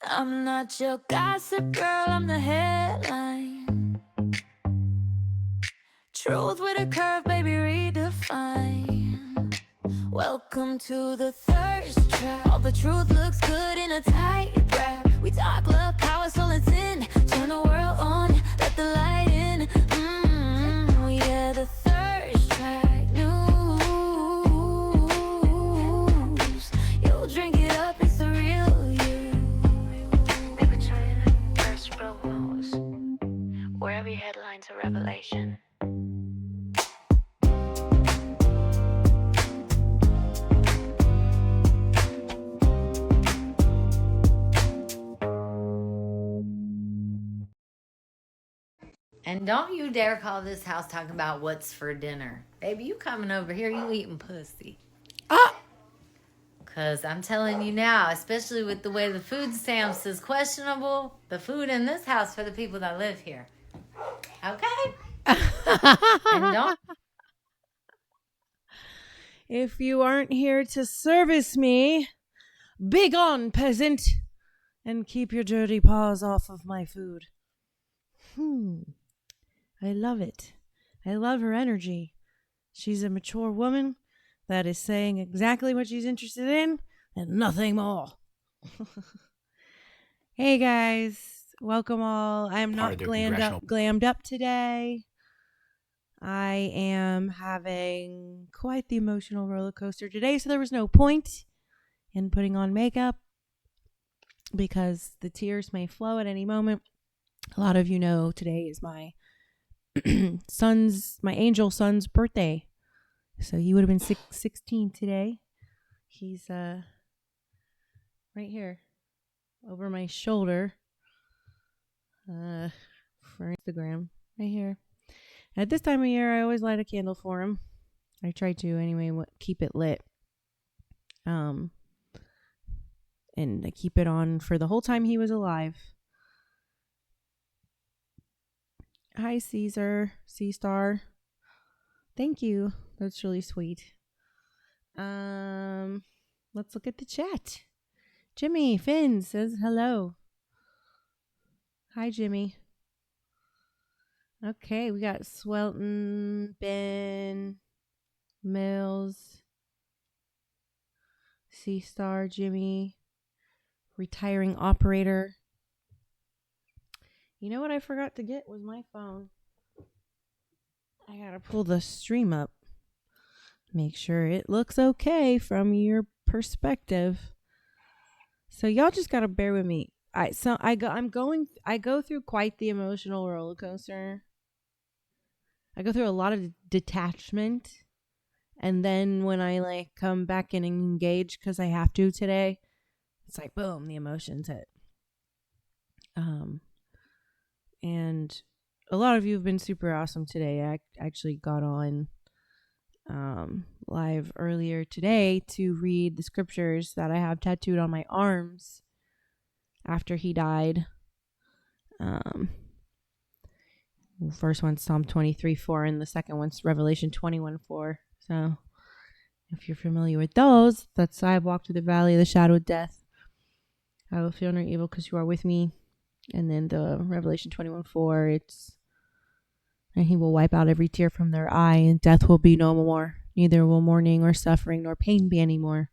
I'm not your gossip girl, I'm the headline. Truth with a curve, baby, redefine. Welcome to the thirst trap. All the truth looks good in a tight wrap. We talk love, power, soul, and sin. Turn the world on, let the light in. Yeah, the thirst trap news. You'll drink it up, it's the real you. Paper China, first rose. Where every headline's a revelation. And don't you dare call this house talking about what's for dinner. Baby, you coming over here, you eating pussy. Because I'm telling you now, especially with the way the food stamps is questionable, the food in this house for the people that live here. Okay? And don't. If you aren't here to service me, begone, peasant, and keep your dirty paws off of my food. I love it. I love her energy. She's a mature woman that is saying exactly what she's interested in and nothing more. Hey guys, welcome all. I am not glammed up today. I am having quite the emotional roller coaster today, so there was no point in putting on makeup because the tears may flow at any moment. A lot of you know today is my my angel son's birthday. So he would have been 16 today. He's right here over my shoulder for Instagram, right here. At this time of year, I always light a candle for him. I try to anyway, keep it lit. And I keep it on for the whole time he was alive. Hi, Caesar, C-Star. Thank you. That's really sweet. Let's look at the chat. Jimmy Finn says hello. Hi, Jimmy. Okay, we got Swelton, Ben, Mills, C-Star, Jimmy, retiring operator. You know what I forgot to get was my phone. I gotta pull the stream up. Make sure it looks okay from your perspective. So y'all just gotta bear with me. I go through quite the emotional roller coaster. I go through a lot of detachment, and then when I come back and engage because I have to today, it's like boom, the emotions hit. And a lot of you have been super awesome today. I actually got on live earlier today to read the scriptures that I have tattooed on my arms after he died. First one's Psalm 23:4, and the second one's Revelation 21:4. So if you're familiar with those, that's I walk through the valley of the shadow of death. I will fear no evil because you are with me. And then the Revelation 21:4, and he will wipe out every tear from their eye, and death will be no more. Neither will mourning or suffering nor pain be any more.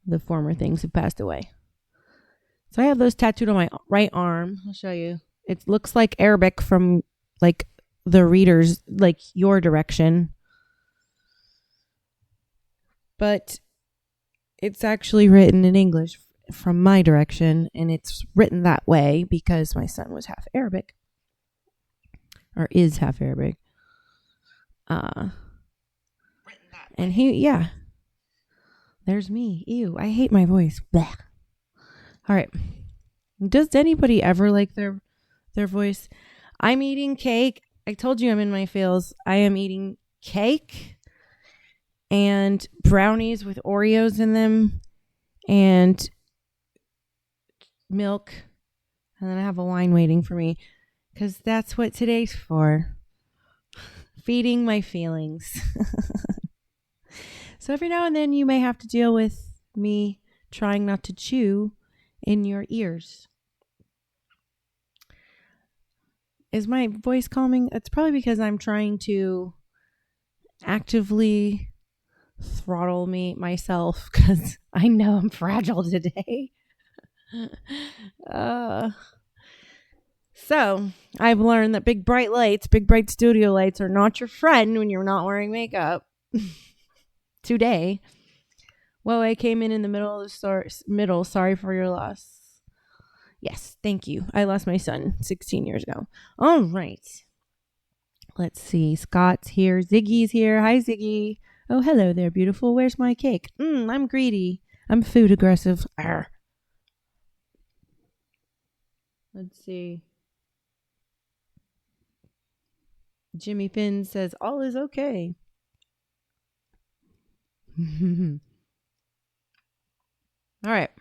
The former things have passed away. So I have those tattooed on my right arm. I'll show you. It looks like Arabic from the readers, your direction. But it's actually written in English from my direction, and it's written that way because my son was half Arabic. Or is half Arabic. And there's me. Ew, I hate my voice. Blech. All right. Does anybody ever like their voice? I'm eating cake. I told you I'm in my feels. I am eating cake and brownies with Oreos in them and milk. And then I have a wine waiting for me because that's what today's for. Feeding my feelings. So every now and then you may have to deal with me trying not to chew in your ears. Is my voice calming? It's probably because I'm trying to actively throttle myself because I know I'm fragile today. So I've learned that big bright studio lights are not your friend when you're not wearing makeup. Today, well, I came in the middle of the middle. Sorry for your loss. Yes, thank you. I lost my son 16 years ago. All right. Let's see. Scott's here. Ziggy's here. Hi, Ziggy. Oh, hello there, beautiful. Where's my cake? I'm greedy. I'm food aggressive. Arr. Let's see. Jimmy Finn says, all is okay. All right.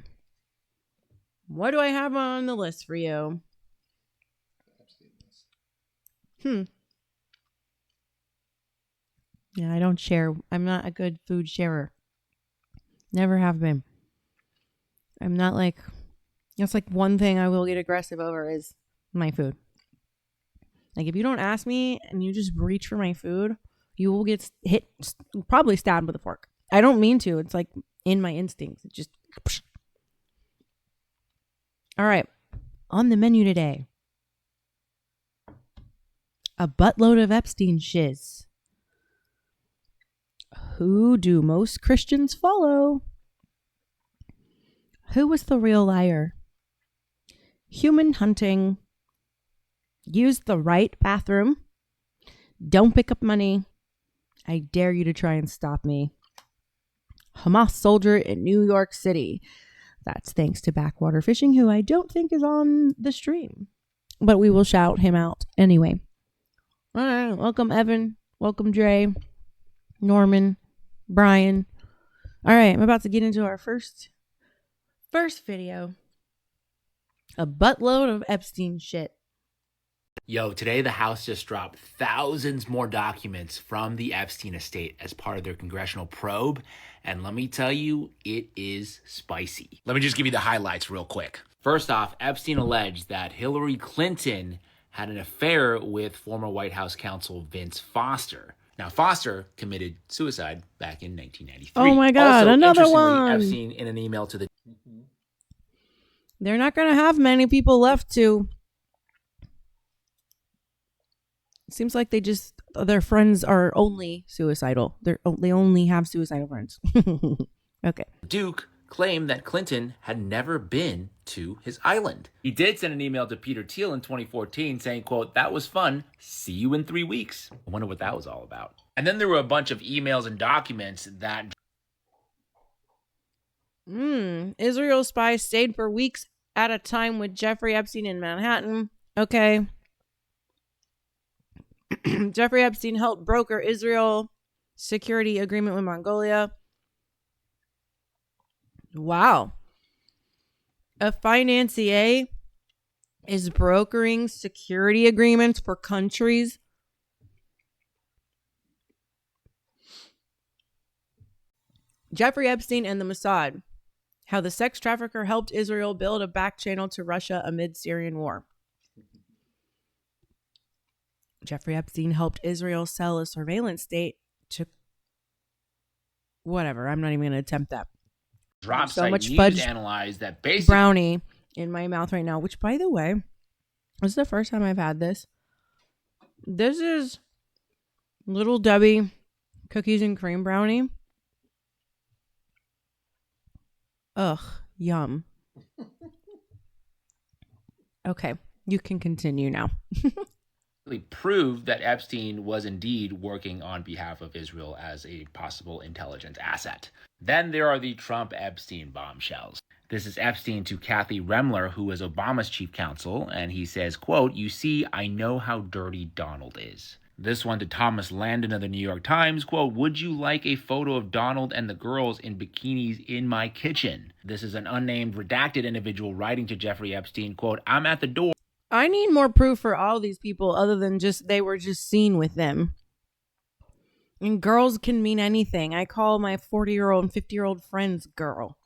What do I have on the list for you? Yeah, I don't share. I'm not a good food sharer. Never have been. I'm not like, that's like one thing I will get aggressive over is my food. Like if you don't ask me and you just reach for my food, you will get hit, probably stabbed with a fork. I don't mean to. It's like in my instincts. It just. All right. On the menu today, a buttload of Epstein shiz. Who do most Christians follow? Who was the real liar? Human hunting. Use the right bathroom. Don't pick up money. I dare you to try and stop me. Hamas soldier in New York City. That's thanks to Backwater Fishing, who I don't think is on the stream. But we will shout him out anyway. All right. Welcome, Evan. Welcome, Dre. Norman. Brian. All right. I'm about to get into our first video. A buttload of Epstein shit. Yo, today the House just dropped thousands more documents from the Epstein estate as part of their congressional probe. And let me tell you, it is spicy. Let me just give you the highlights real quick. First off, Epstein alleged that Hillary Clinton had an affair with former White House counsel Vince Foster. Now, Foster committed suicide back in 1993. Oh my God, also, another interestingly, one. Epstein, in an email to the... They're not going to have many people left to... Seems like their friends are only suicidal. They only have suicidal friends. Okay. Duke claimed that Clinton had never been to his island. He did send an email to Peter Thiel in 2014 saying, quote, "That was fun. See you in 3 weeks." I wonder what that was all about. And then there were a bunch of emails and documents that... Israel spies stayed for weeks at a time with Jeffrey Epstein in Manhattan. Okay. Jeffrey Epstein helped broker Israel security agreement with Mongolia. Wow. A financier is brokering security agreements for countries. Jeffrey Epstein and the Mossad. How the sex trafficker helped Israel build a back channel to Russia amid Syrian war. Jeffrey Epstein helped Israel sell a surveillance state to... Whatever, I'm not even going to attempt that. Drop so site much news fudge analyzed that basically... brownie in my mouth right now, which, by the way, this is the first time I've had this. This is Little Debbie cookies and cream brownie. Ugh, yum. Okay, you can continue now. proved that Epstein was indeed working on behalf of Israel as a possible intelligence asset. Then there are the Trump-Epstein bombshells. This is Epstein to Kathy Remler, who was Obama's chief counsel, and he says, quote, "You see, I know how dirty Donald is." This one to Thomas Landon of the New York Times, quote, "Would you like a photo of Donald and the girls in bikinis in my kitchen?" This is an unnamed redacted individual writing to Jeffrey Epstein, quote, "I'm at the door." I need more proof for all these people other than just they were just seen with them. And girls can mean anything. I call my 40-year-old and 50-year-old friends girl.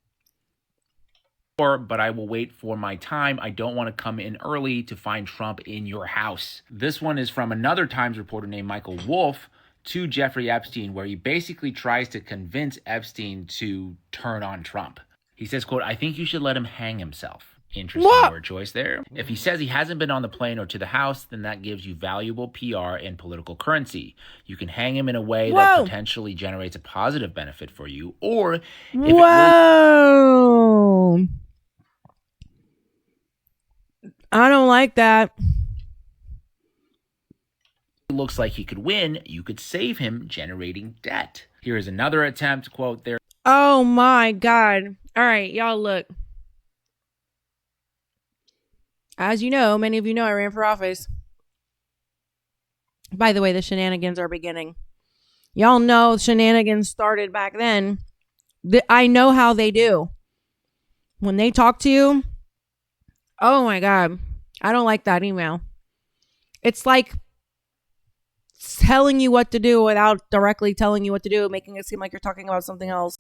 but I will wait for my time. I don't want to come in early to find Trump in your house. This one is from another Times reporter named Michael Wolff to Jeffrey Epstein, where he basically tries to convince Epstein to turn on Trump. He says, quote, "I think you should let him hang himself." Interesting word choice there. If he says he hasn't been on the plane or to the house, then that gives you valuable PR and political currency. You can hang him in a way that potentially generates a positive benefit for you, or if it really I don't like that. looks like he could win, you could save him generating debt. Here is another attempt, quote, "There." Oh my God. All right, y'all look. As you know, many of you know I ran for office. By the way, the shenanigans are beginning. Y'all know shenanigans started back then. I know how they do. When they talk to you, oh my God, I don't like that email. It's like telling you what to do without directly telling you what to do, making it seem like you're talking about something else.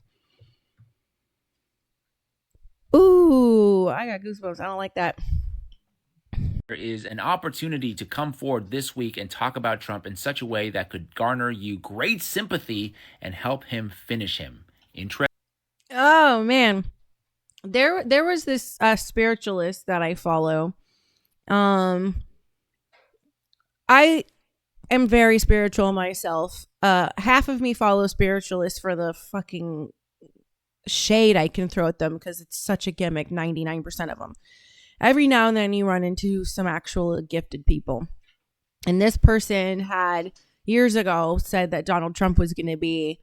Ooh, I got goosebumps. I don't like that. There is an opportunity to come forward this week and talk about Trump in such a way that could garner you great sympathy and help him finish him. Oh man, there was this spiritualist that I follow. I am very spiritual myself. Half of me follows spiritualists for the fucking shade I can throw at them because it's such a gimmick. 99% of them. Every now and then you run into some actual gifted people. And this person had years ago said that Donald Trump was going to be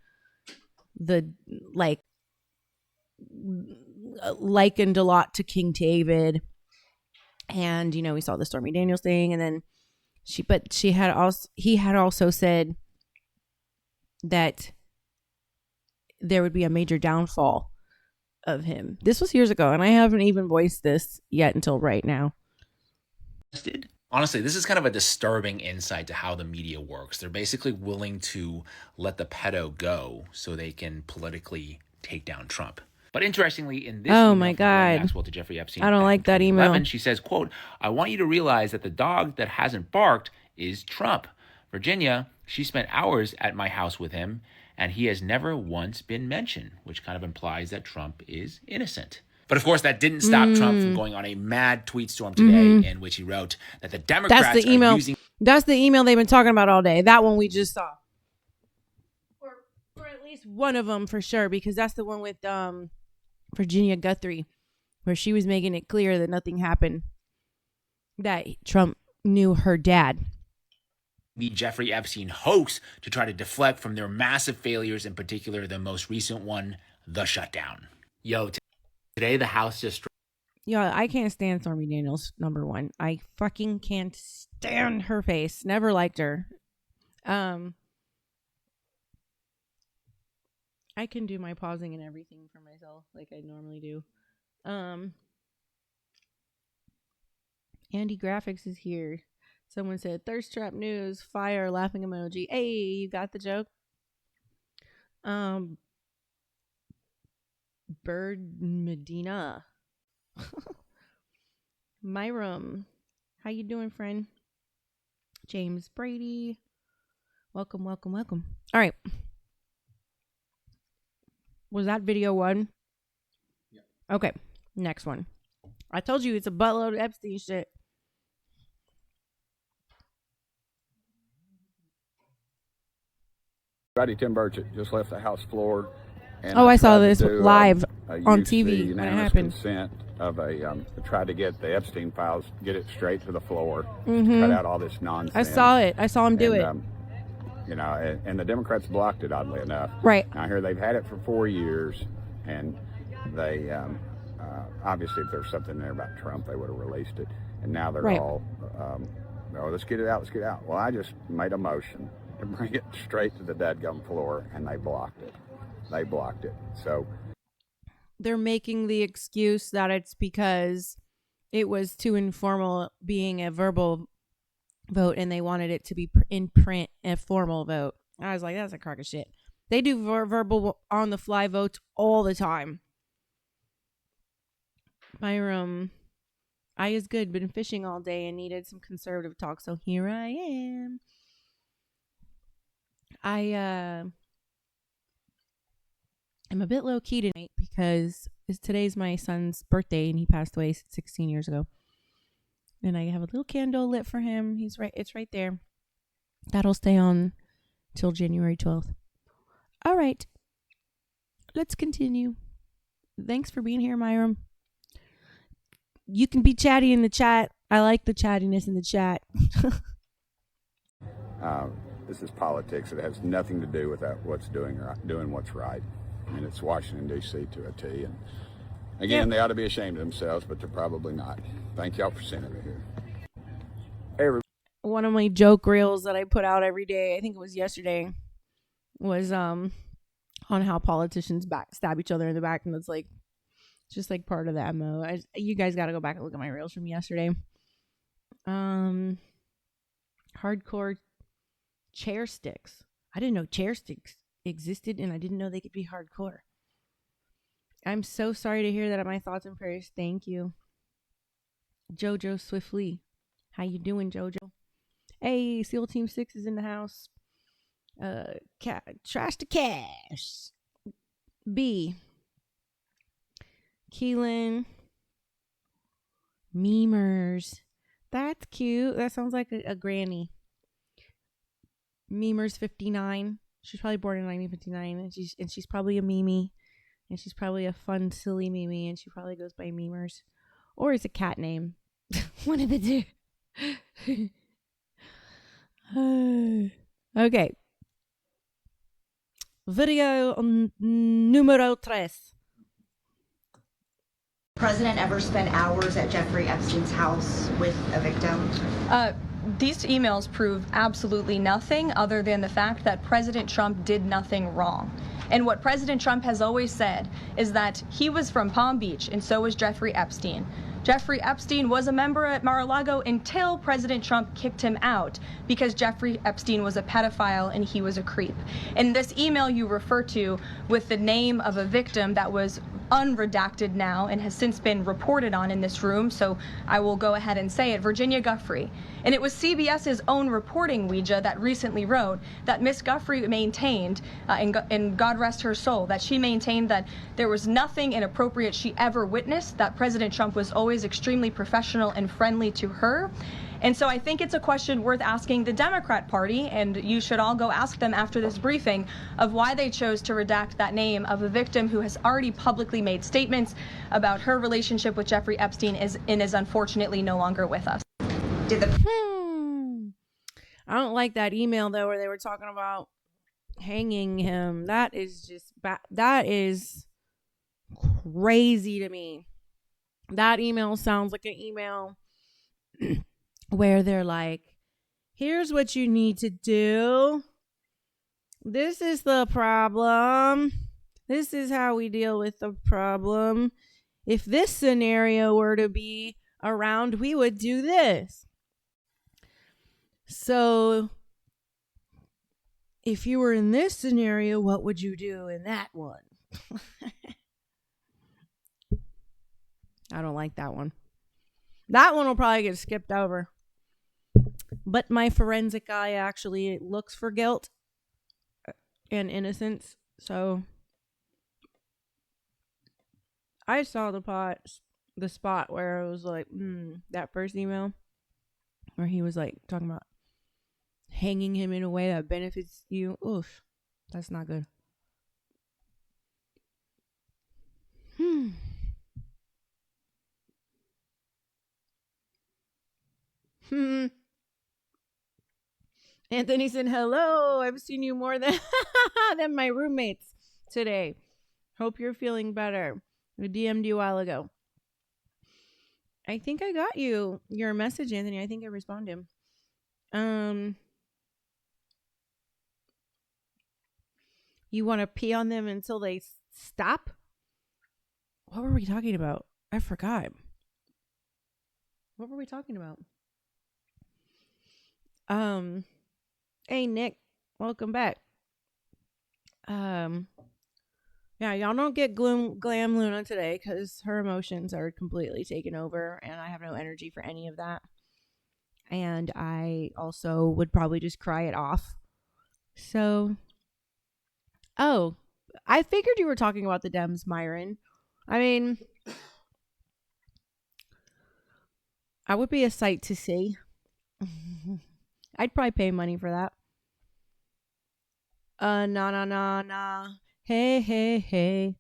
likened a lot to King David. And, we saw the Stormy Daniels thing. And then he had also said that there would be a major downfall of him. This was years ago, and I haven't even voiced this yet until right now. Honestly, this is kind of a disturbing insight to how the media works. They're basically willing to let the pedo go so they can politically take down Trump. But interestingly, in this oh my God, Maxwell to Jeffrey Epstein, I don't like that email. She says, quote, "I want you to realize that the dog that hasn't barked is Trump. Virginia, she spent hours at my house with him, and he has never once been mentioned," which kind of implies that Trump is innocent. But of course, that didn't stop Trump from going on a mad tweet storm today in which he wrote that the Democrats are using... That's the email they've been talking about all day. That one we just saw. Or at least one of them for sure, because that's the one with Virginia Guthrie, where she was making it clear that nothing happened, that Trump knew her dad. The Jeffrey Epstein hoax to try to deflect from their massive failures, in particular the most recent one, the shutdown. Today the House just... I can't stand Stormy Daniels, number one. I fucking can't stand her face. Never liked her. I can do my pausing and everything for myself like I normally do. Andy Graphics is here. Someone said, "Thirst Trap News, fire, laughing emoji." Hey, you got the joke? Bird Medina. Myram. How you doing, friend? James Brady. Welcome, welcome, welcome. All right. Was that video one? Yeah. Okay. Next one. I told you it's a buttload of Epstein shit. Buddy Tim Burchett just left the House floor. And I saw this live on TV when it happened. Consent of tried to get the Epstein files, get it straight to the floor, cut out all this nonsense. I saw it. I saw him do it. And the Democrats blocked it, oddly enough. Right. Now here they've had it for 4 years, and they obviously if there's something there about Trump, they would have released it. And now they're all, let's get it out, let's get it out. Well, I just made a motion to bring it straight to the dadgum floor, and they blocked it. So they're making the excuse that it's because it was too informal being a verbal vote and they wanted it to be in print, a formal vote. I was like, that's a crock of shit. They do verbal on the fly votes all the time. My I is good. Been fishing all day and needed some conservative talk, so here I am. I'm a bit low key tonight because today's my son's birthday and he passed away 16 years ago. And I have a little candle lit for him. It's right there. That'll stay on till January 12th. All right. Let's continue. Thanks for being here, Myram. You can be chatty in the chat. I like the chattiness in the chat. This is politics. It has nothing to do with what's doing what's right. I mean, it's Washington, D.C. to a T. And again, They ought to be ashamed of themselves, but they're probably not. Thank y'all for sending me here. Hey, one of my joke reels that I put out every day, I think it was yesterday, was on how politicians stab each other in the back, and it's like just like part of the MO. You guys got to go back and look at my reels from yesterday. Hardcore chair sticks. I didn't know chair sticks existed, and I didn't know they could be hardcore. I'm so sorry to hear that. My thoughts and prayers. Thank you. Jojo Swiftly. How you doing, Jojo? Hey, SEAL Team 6 is in the house. Trash to cash. B. Keelan. Memers. That's cute. That sounds like a granny. Memers 59. She's probably born in 1959, and she's probably a Mimi, and she's probably a fun, silly Mimi, and she probably goes by Memers, or it's a cat name. One of the two. Okay. Video numero tres. President ever spent hours at Jeffrey Epstein's house with a victim? These emails prove absolutely nothing other than the fact that President Trump did nothing wrong. And what President Trump has always said is that he was from Palm Beach, and so was Jeffrey Epstein. Jeffrey Epstein was a member at Mar-a-Lago until President Trump kicked him out because Jeffrey Epstein was a pedophile and he was a creep. And this email you refer to with the name of a victim that was unredacted now and has since been reported on in this room, so I will go ahead and say it, Virginia Giuffre. And it was CBS's own reporting, Ouija, that recently wrote that Miss Giuffre maintained, and God rest her soul, that she maintained that there was nothing inappropriate she ever witnessed, that President Trump was always extremely professional and friendly to her. And so I think it's a question worth asking the Democrat Party, and you should all go ask them after this briefing, of why they chose to redact that name of a victim who has already publicly made statements about her relationship with Jeffrey Epstein and is unfortunately no longer with us. I don't like that email, though, where they were talking about hanging him. That is just that is crazy to me. That email sounds like an email where they're like, here's what you need to do. This is the problem. This is how we deal with the problem. If this scenario were to be around, we would do this. So if you were in this scenario, what would you do in that one? I don't like that one. That one will probably get skipped over. But my forensic eye actually looks for guilt and innocence. So I saw the spot where it was like, that first email where he was like talking about hanging him in a way that benefits you. Oof, that's not good. Anthony said, hello, I've seen you more than than my roommates today. Hope you're feeling better. I DM'd you a while ago. I think I got your message, Anthony. I think I responded. You want to pee on them until they stop? What were we talking about? I forgot. What were we talking about? Hey Nick, welcome back. Yeah, y'all don't get glam Luna today because her emotions are completely taken over, and I have no energy for any of that. And I also would probably just cry it off. So, oh, I figured you were talking about the Dems, Myron. I mean, I would be a sight to see. I'd probably pay money for that. Nah. Hey.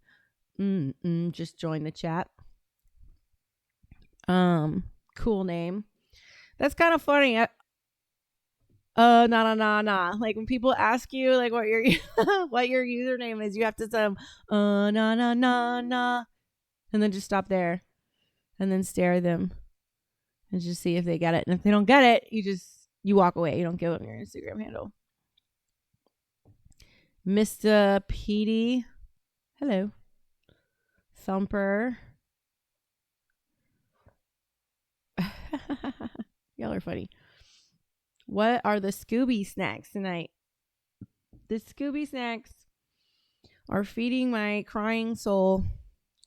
Just join the chat. Cool name. That's kind of funny. Nah. Like when people ask you like what your what your username is, you have to say nah, and then just stop there, and then stare at them, and just see if they get it. And if they don't get it, you walk away. You don't give them your Instagram handle. Mr. PD, hello. Thumper. Y'all are funny. What are the Scooby snacks tonight? The Scooby snacks are feeding my crying soul.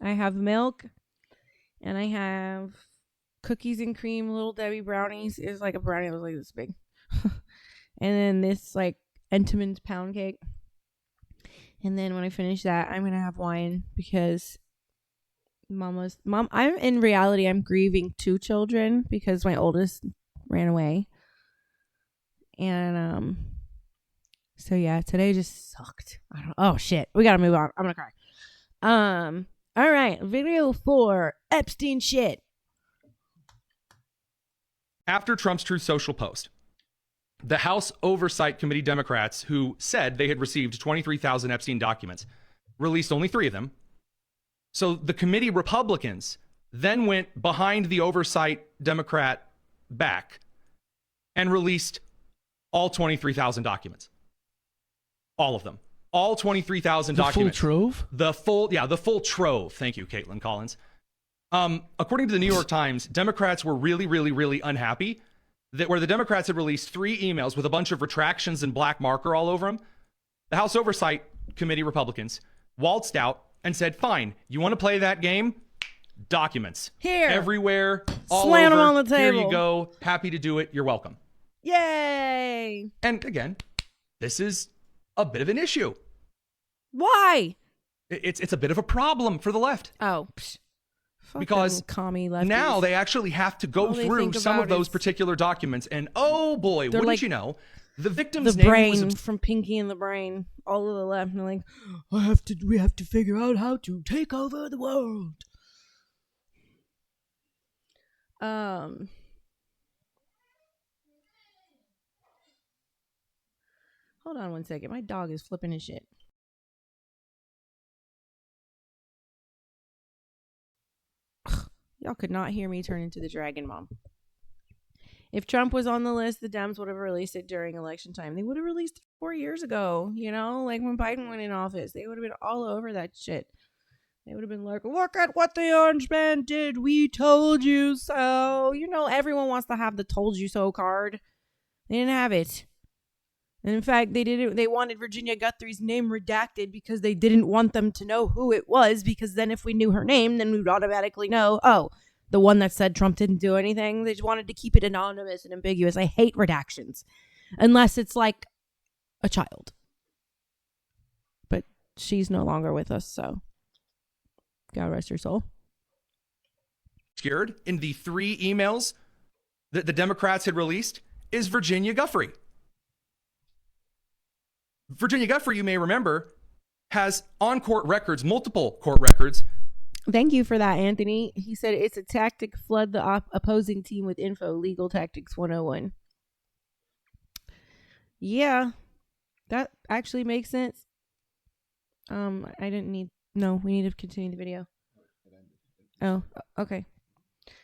I have milk and I have cookies and cream Little Debbie brownies. It's like a brownie that was like this big. And then this like Entenmann's pound cake. And then when I finish that, I'm going to have wine because I'm in reality, I'm grieving 2 children because my oldest ran away. And so yeah, today just sucked. Oh shit, we gotta move on. I'm gonna cry. All right, video 4, Epstein shit. After Trump's Truth Social post, the House Oversight Committee Democrats, who said they had received 23,000 Epstein documents, released only 3 of them. So the committee Republicans then went behind the Oversight Democrat back and released all 23,000 documents. All of them. All 23,000 documents. The full trove? The full trove. Thank you, Caitlin Collins. According to the New York Times, Democrats were really unhappy that where the Democrats had released 3 emails with a bunch of retractions and black marker all over them, the House Oversight Committee Republicans waltzed out and said, fine, you want to play that game? Documents. Here. Everywhere. All Slam over. them on the table. Here you go. Happy to do it. You're welcome. Yay. And again, this is a bit of an issue. Why? It's a bit of a problem for the left. Oh, because commie lefties. Now they actually have to go through some of those particular documents. And oh boy, wouldn't like you know, the victim's the name brain was from Pinky and the Brain. All of the left. And they're like, we have to figure out how to take over the world. Hold on one second. My dog is flipping his shit. Y'all could not hear me turn into the dragon mom. If Trump was on the list, the Dems would have released it during election time. They would have released it 4 years ago, you know, like when Biden went in office. They would have been all over that shit. They would have been like, look at what the orange man did. We told you so. You know, everyone wants to have the told you so card. They didn't have it. And in fact, they wanted Virginia Guthrie's name redacted because they didn't want them to know who it was, because then if we knew her name, then we would automatically know, oh, the one that said Trump didn't do anything. They just wanted to keep it anonymous and ambiguous. I hate redactions. Unless it's like a child. But she's no longer with us, so God rest her soul. scared in the 3 emails that the Democrats had released is Virginia Giuffre. Virginia Giuffre, you may remember, has on-court records, multiple court records. Thank you for that, Anthony. He said it's a tactic, flood the opposing team with info, legal tactics 101. Yeah, that actually makes sense. We need to continue the video. Oh, okay.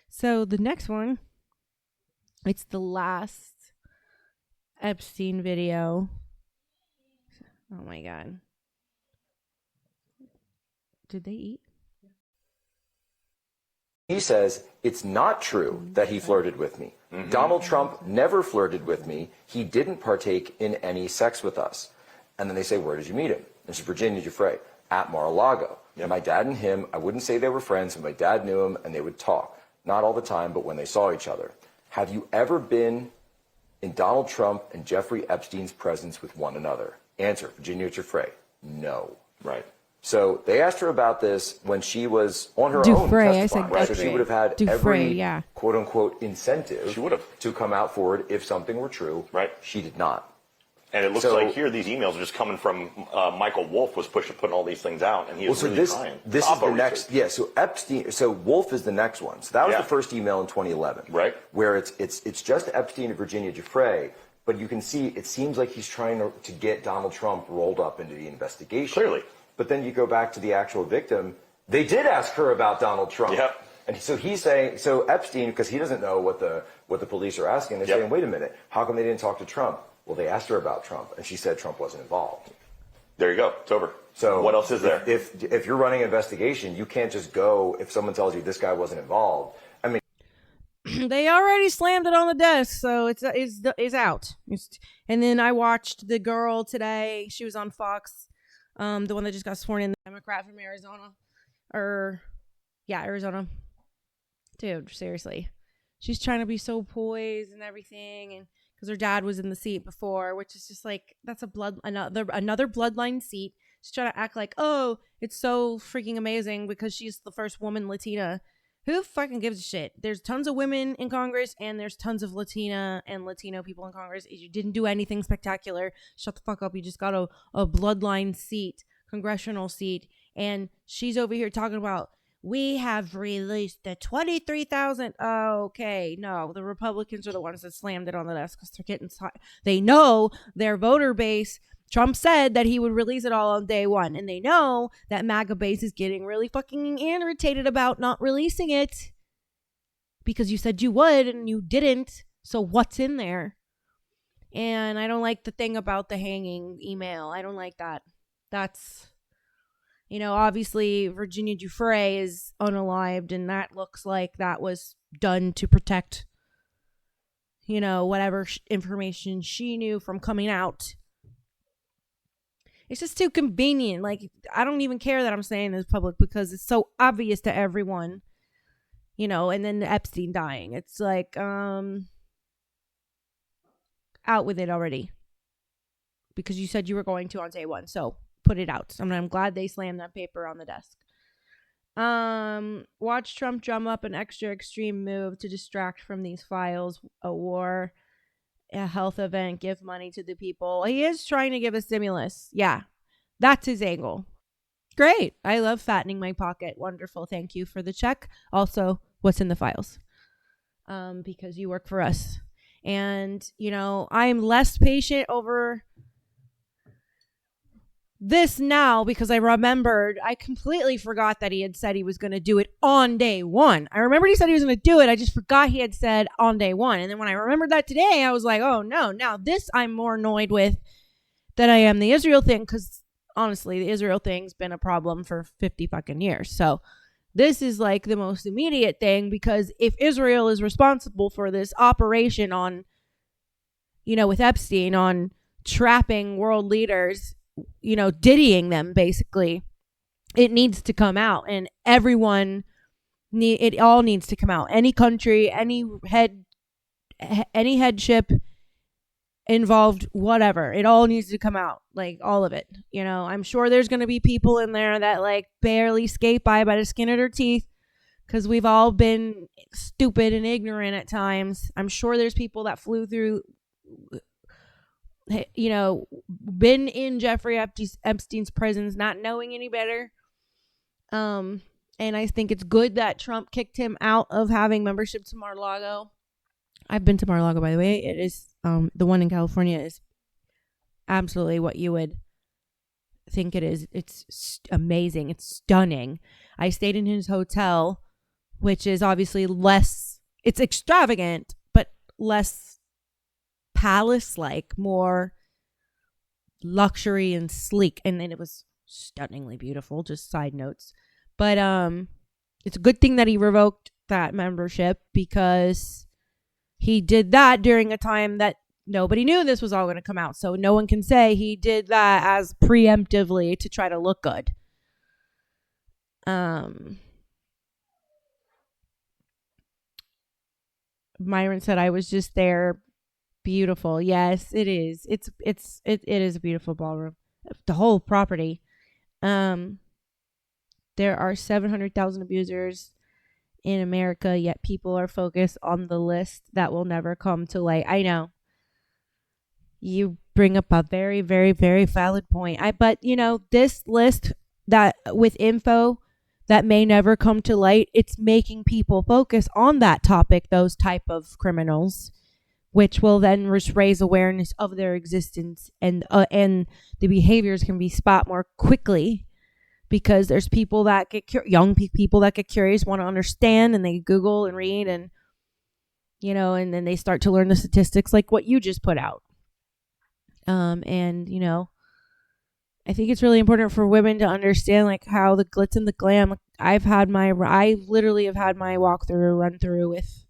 So the next one, it's the last Epstein video. Oh my God. Did they eat? He says it's not true that he flirted with me. Donald Trump never flirted with me. He didn't partake in any sex with us. And then they say, where did you meet him? This is Virginia Giuffre. at Mar-a-Lago. Yep. My dad and him, I wouldn't say they were friends, but my dad knew him and they would talk. Not all the time, but when they saw each other. Have you ever been in Donald Trump and Jeffrey Epstein's presence with one another? Answer, Virginia Giuffre, no. Right. So they asked her about this when she was on her own testifying. Right? So she would have had every quote-unquote incentive to come out forward if something were true. Right. She did not. And it looks like here these emails are just coming from Michael Wolff was putting all these things out, and he was really trying. This is the next, so Epstein, so Wolff is the next one. So that was the first email in 2011, right? Where it's just Epstein and Virginia Giuffre, but you can see it seems like he's trying to get Donald Trump rolled up into the investigation. Clearly, but then you go back to the actual victim. They did ask her about Donald Trump. Yep. And so he's saying, so Epstein, because he doesn't know what the police are asking, they're saying, wait a minute, how come they didn't talk to Trump? Well, they asked her about Trump, and she said Trump wasn't involved. There you go. It's over. So what else is there? If you're running an investigation, you can't just go if someone tells you this guy wasn't involved. I mean, they already slammed it on the desk, so it's out. And then I watched the girl today. She was on Fox, the one that just got sworn in, the Democrat from Arizona. Arizona. Dude, seriously. She's trying to be so poised and everything, and because her dad was in the seat before, which is just like, that's another bloodline seat. She's trying to act like, oh, it's so freaking amazing because she's the first woman Latina. Who fucking gives a shit? There's tons of women in Congress, and there's tons of Latina and Latino people in Congress. You didn't do anything spectacular. Shut the fuck up. You just got a bloodline seat, congressional seat, and she's over here talking about, we have released the 23,000. Okay, no, the Republicans are the ones that slammed it on the desk because they know their voter base. Trump said that he would release it all on day one, and they know that MAGA base is getting really fucking irritated about not releasing it because you said you would and you didn't. So what's in there? And I don't like the thing about the hanging email. I don't like that. That's... obviously Virginia Giuffre is unalived, and that looks like that was done to protect, whatever information she knew from coming out. It's just too convenient. Like, I don't even care that I'm saying this public because it's so obvious to everyone, and then Epstein dying. It's like, out with it already. Because you said you were going to on day one, so put it out. I'm glad they slammed that paper on the desk. Watch Trump drum up an extra extreme move to distract from these files. A war, a health event, give money to the people. He is trying to give a stimulus. Yeah, that's his angle. Great. I love fattening my pocket. Wonderful. Thank you for the check. Also, what's in the files? Because you work for us. And, I'm less patient over this now because I completely forgot that he had said he was going to do it on day one. I remembered he said he was going to do it. I just forgot he had said on day one. And then when I remembered that today, I was like, oh no, now this I'm more annoyed with than I am the Israel thing. Because honestly, the Israel thing's been a problem for 50 fucking years. So this is like the most immediate thing, because if Israel is responsible for this operation on, with Epstein, on trapping world leaders, diddying them, basically, it needs to come out, and it all needs to come out. Any country, any headship involved, whatever, it all needs to come out, like all of it. I'm sure there's going to be people in there that like barely skate by the skin of their teeth, because we've all been stupid and ignorant at times. I'm sure there's people that flew through, been in Jeffrey Epstein's prisons not knowing any better. And I think it's good that Trump kicked him out of having membership to Mar-a-Lago. I've been to Mar-a-Lago, by the way. It is, the one in California is absolutely what you would think it is. It's amazing. It's stunning. I stayed in his hotel, which is obviously it's extravagant, but less palace-like, more luxury and sleek, and then it was stunningly beautiful. Just side notes, but it's a good thing that he revoked that membership, because he did that during a time that nobody knew this was all going to come out. So no one can say he did that as preemptively to try to look good. Myron said I was just there. Beautiful. Yes, it is. It is a beautiful ballroom. The whole property. There are 700,000 abusers in America, yet people are focused on the list that will never come to light. I know. You bring up a very, very, very valid point. But this list that with info that may never come to light, it's making people focus on that topic, those type of criminals, which will then raise awareness of their existence, and the behaviors can be spot more quickly, because there's people that get young people that get curious, want to understand, and they Google and read, and and then they start to learn the statistics like what you just put out. I think it's really important for women to understand like how the glitz and the glam. I literally have had my run through with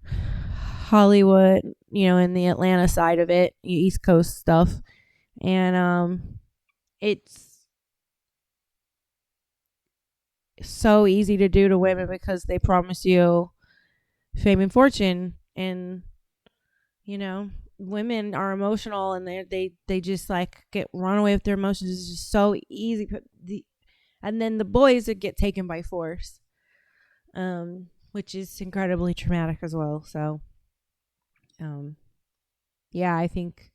Hollywood, in the Atlanta side of it, East Coast stuff. And it's so easy to do to women because they promise you fame and fortune, and women are emotional, and they just like get run away with their emotions. It's just so easy. And then the boys that get taken by force, which is incredibly traumatic as well. So yeah, I think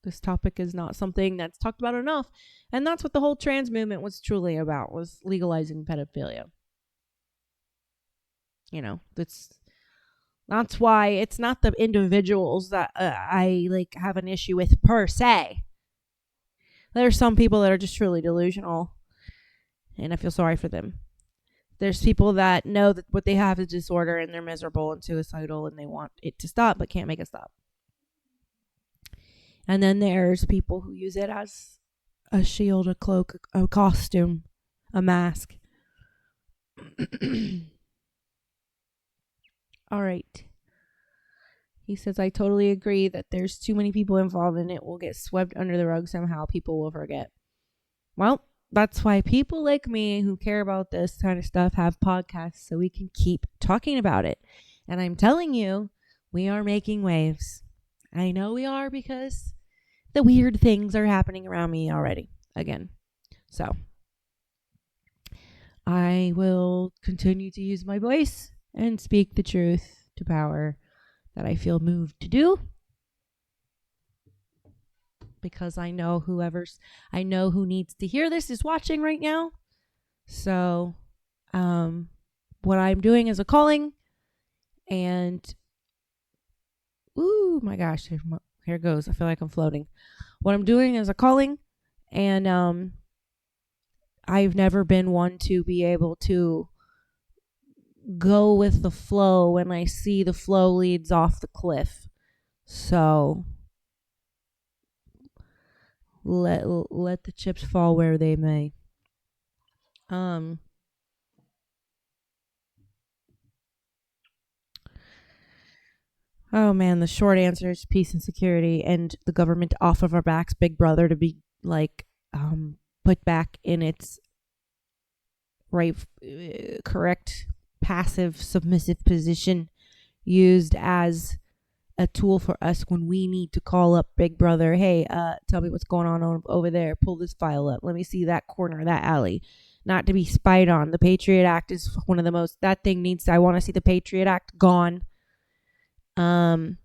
this topic is not something that's talked about enough. And that's what the whole trans movement was truly about, was legalizing pedophilia. That's why it's not the individuals that I like have an issue with per se. There are some people that are just truly delusional, and I feel sorry for them. There's people that know that what they have is disorder, and they're miserable and suicidal, and they want it to stop but can't make it stop. And then there's people who use it as a shield, a cloak, a costume, a mask. All right. He says, I totally agree that there's too many people involved and it will get swept under the rug somehow. People will forget. Well, that's why people like me who care about this kind of stuff have podcasts, so we can keep talking about it. And I'm telling you, we are making waves. I know we are, because the weird things are happening around me already again. So I will continue to use my voice and speak the truth to power that I feel moved to do, because I know who needs to hear this is watching right now. So what I'm doing is a calling, and ooh my gosh, here goes. I feel like I'm floating. What I'm doing is a calling, and I've never been one to be able to go with the flow when I see the flow leads off the cliff. So let the chips fall where they may. Oh man, the short answer is peace and security, and the government off of our backs, Big Brother, to be like put back in its right, correct, passive, submissive position, used as a tool for us when we need to call up Big Brother. Hey, tell me what's going on over there. Pull this file up. Let me see that corner, that alley. Not to be spied on. The Patriot Act is one of the most, that thing needs to, I want to see the Patriot Act gone. Or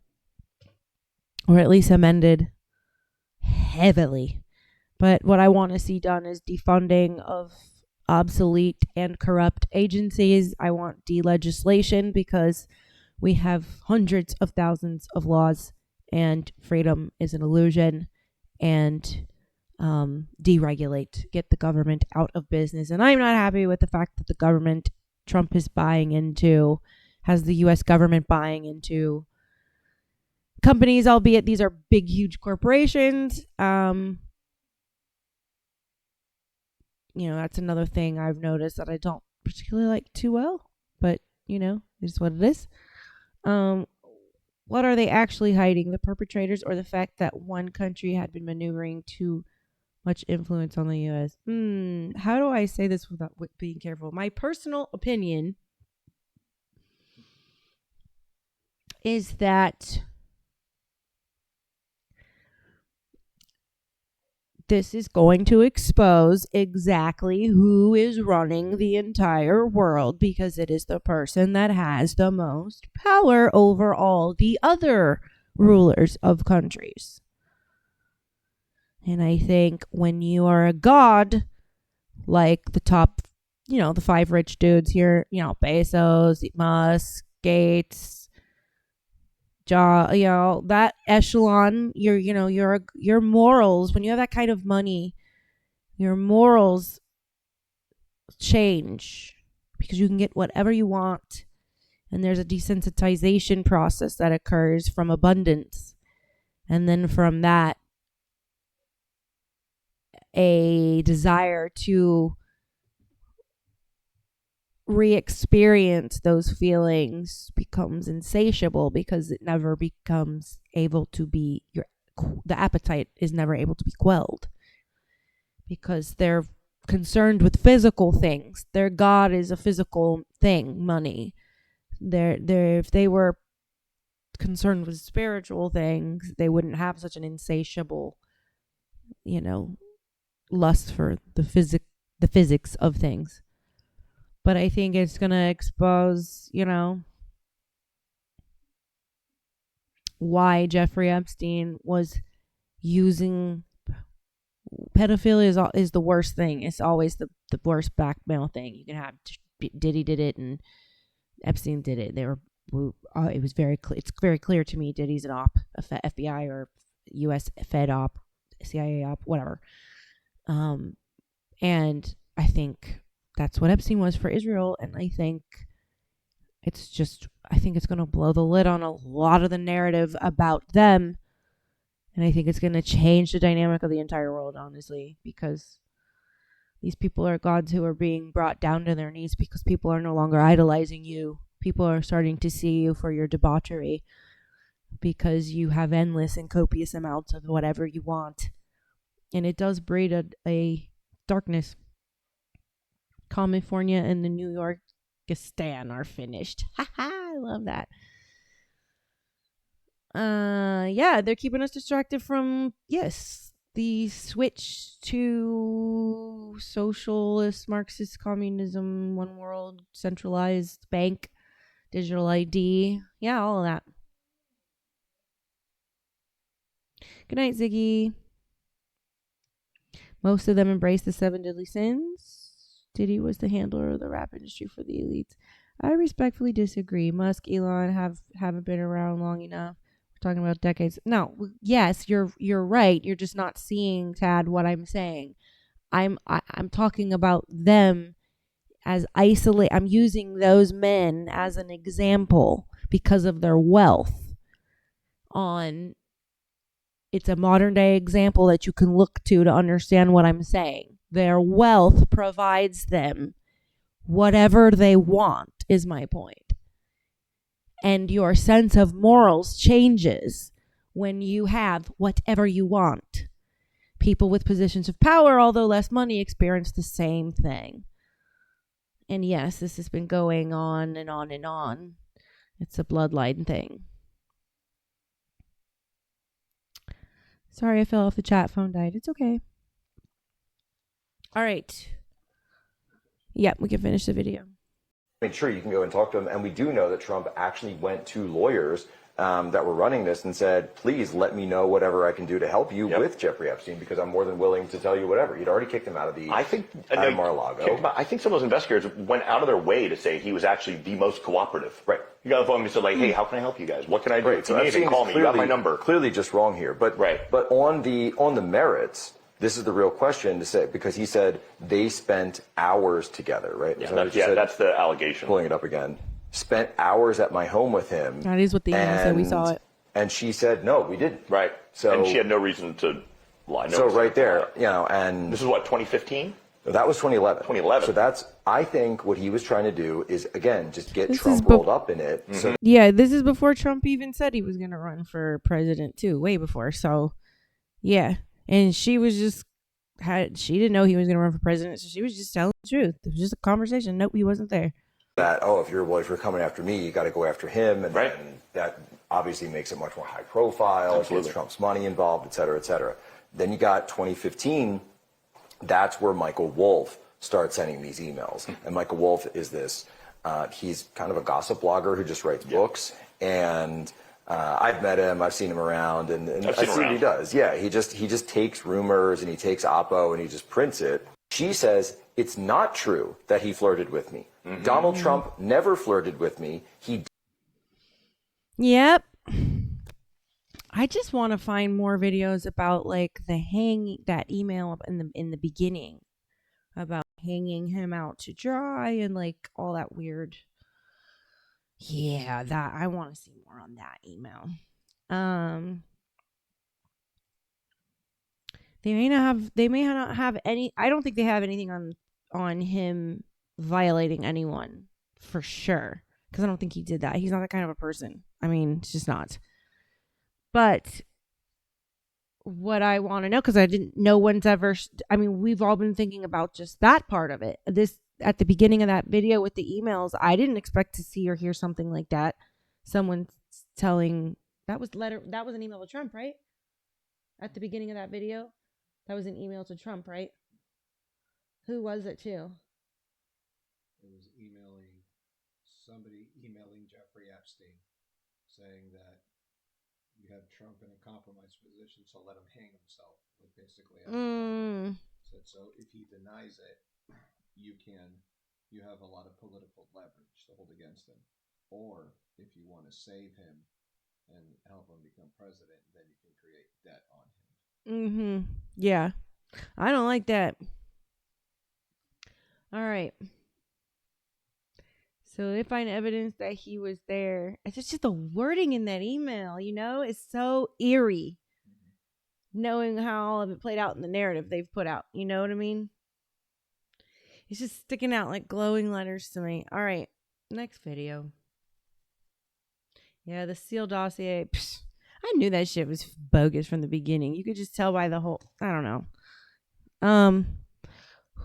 at least amended heavily. But what I want to see done is defunding of obsolete and corrupt agencies. I want delegislation, because we have hundreds of thousands of laws, and freedom is an illusion. And deregulate, get the government out of business. And I'm not happy with the fact that the government, Trump is buying into, has the U.S. government buying into companies, albeit these are big, huge corporations. That's another thing I've noticed that I don't particularly like too well, but it's what it is. What are they actually hiding? The perpetrators, or the fact that one country had been maneuvering too much influence on the U.S. How do I say this without being careful? My personal opinion is that this is going to expose exactly who is running the entire world, because it is the person that has the most power over all the other rulers of countries. And I think when you are a god, like the top, the 5 rich dudes here, Bezos, Musk, Gates, that echelon, your morals, when you have that kind of money, your morals change because you can get whatever you want. And there's a desensitization process that occurs from abundance. And then from that, a desire to re-experience those feelings becomes insatiable, because it never becomes able to be the appetite is never able to be quelled, because they're concerned with physical things. Their god is a physical thing, money. If they were concerned with spiritual things, they wouldn't have such an insatiable, lust for the physics of things. But I think it's going to expose, why Jeffrey Epstein was using pedophilia is the worst thing. It's always the worst blackmail thing you can have. Diddy did it and Epstein did it. It was very clear. It's very clear to me Diddy's an op, a FBI or U.S. Fed op, CIA op, whatever. And I think that's what Epstein was for Israel. And I think it's going to blow the lid on a lot of the narrative about them. And I think it's going to change the dynamic of the entire world, honestly, because these people are gods who are being brought down to their knees because people are no longer idolizing you. People are starting to see you for your debauchery because you have endless and copious amounts of whatever you want. And it does breed a darkness. California and the New Yorkistan are finished. I love that. They're keeping us distracted from, the switch to socialist, Marxist communism, one world, centralized bank, digital ID. Yeah, all of that. Good night, Ziggy. Most of them embrace the 7 deadly sins. Diddy was the handler of the rap industry for the elites. I respectfully disagree. Musk, Elon haven't been around long enough. We're talking about decades. No, yes, you're right. You're just not seeing, Tad, what I'm saying. I'm talking about them as isolate. I'm using those men as an example because of their wealth. It's a modern day example that you can look to understand what I'm saying. Their wealth provides them whatever they want, is my point. And your sense of morals changes when you have whatever you want. People with positions of power, although less money, experience the same thing. And yes, this has been going on and on and on. It's a bloodline thing. Sorry I fell off the chat. Phone died. It's okay. All right. Yeah, we can finish the video. I mean, sure, you can go and talk to them. And we do know that Trump actually went to lawyers that were running this and said, please let me know whatever I can do to help you with Jeffrey Epstein, because I'm more than willing to tell you whatever. He'd already kicked him out of the Mar-a-Lago. I think some of those investigators went out of their way to say he was actually the most cooperative. Right. You got the phone and said, hey, how can I help you guys? What can I do? Right. If you need anything, call me. You got my number. Clearly just wrong here. But on the merits, this is the real question to say, because he said they spent hours together, right? Yeah, that's the allegation. Pulling it up again. Spent hours at my home with him. That is what the email said. We saw it. And she said, no, we didn't. Right. So, and she had no reason to lie. So right there, and... This is what, 2015? That was 2011. 2011. So I think what he was trying to do is, again, just get Trump rolled up in it. Mm-hmm. This is before Trump even said he was going to run for president, too. Way before. So, yeah. And she was just she didn't know he was going to run for president, so she was just telling the truth. It was just a conversation. Nope, he wasn't there. That, oh, if you're coming after me, you got to go after him, and, and that obviously makes it much more high profile. Gets Trump's money involved, et cetera, et cetera. Then you got 2015. That's where Michael Wolff starts sending these emails, and Michael Wolff is this. He's kind of a gossip blogger who just writes books, and I've met him, I've seen him around, and I see what he does. Yeah, he just takes rumors and he takes Oppo and he just prints it. She says it's not true that he flirted with me. Donald Trump never flirted with me. He. Yep. I just want to find more videos about like that email in the beginning about hanging him out to dry and like all that weird. Yeah, that I want to see more on that email. They may not have any. I don't think they have anything on him violating anyone for sure, because I don't think he did that. He's not that kind of a person. I mean, it's just not. But what I want to know, because no one's ever. I mean, we've all been thinking about just that part of it. This at the beginning of that video with the emails, I didn't expect to see or hear something like that. Someone telling that was an email to Trump, right? At the beginning of that video, that was an email to Trump, right? Who was it to? It was somebody emailing Jeffrey Epstein saying that you have Trump in a compromised position, so let him hang himself. Like basically, said so. If he denies it, you have a lot of political leverage to hold against him. Or if you want to save him and help him become president, then you can create debt on him. Yeah. I don't like that. All right. So they find evidence that he was there. It's just the wording in that email, it's so eerie. Knowing how all of it played out in the narrative they've put out. You know what I mean? It's just sticking out like glowing letters to me. All right. Next video. Yeah, the Seal dossier. Psh, I knew that shit was bogus from the beginning. You could just tell by the whole. I don't know.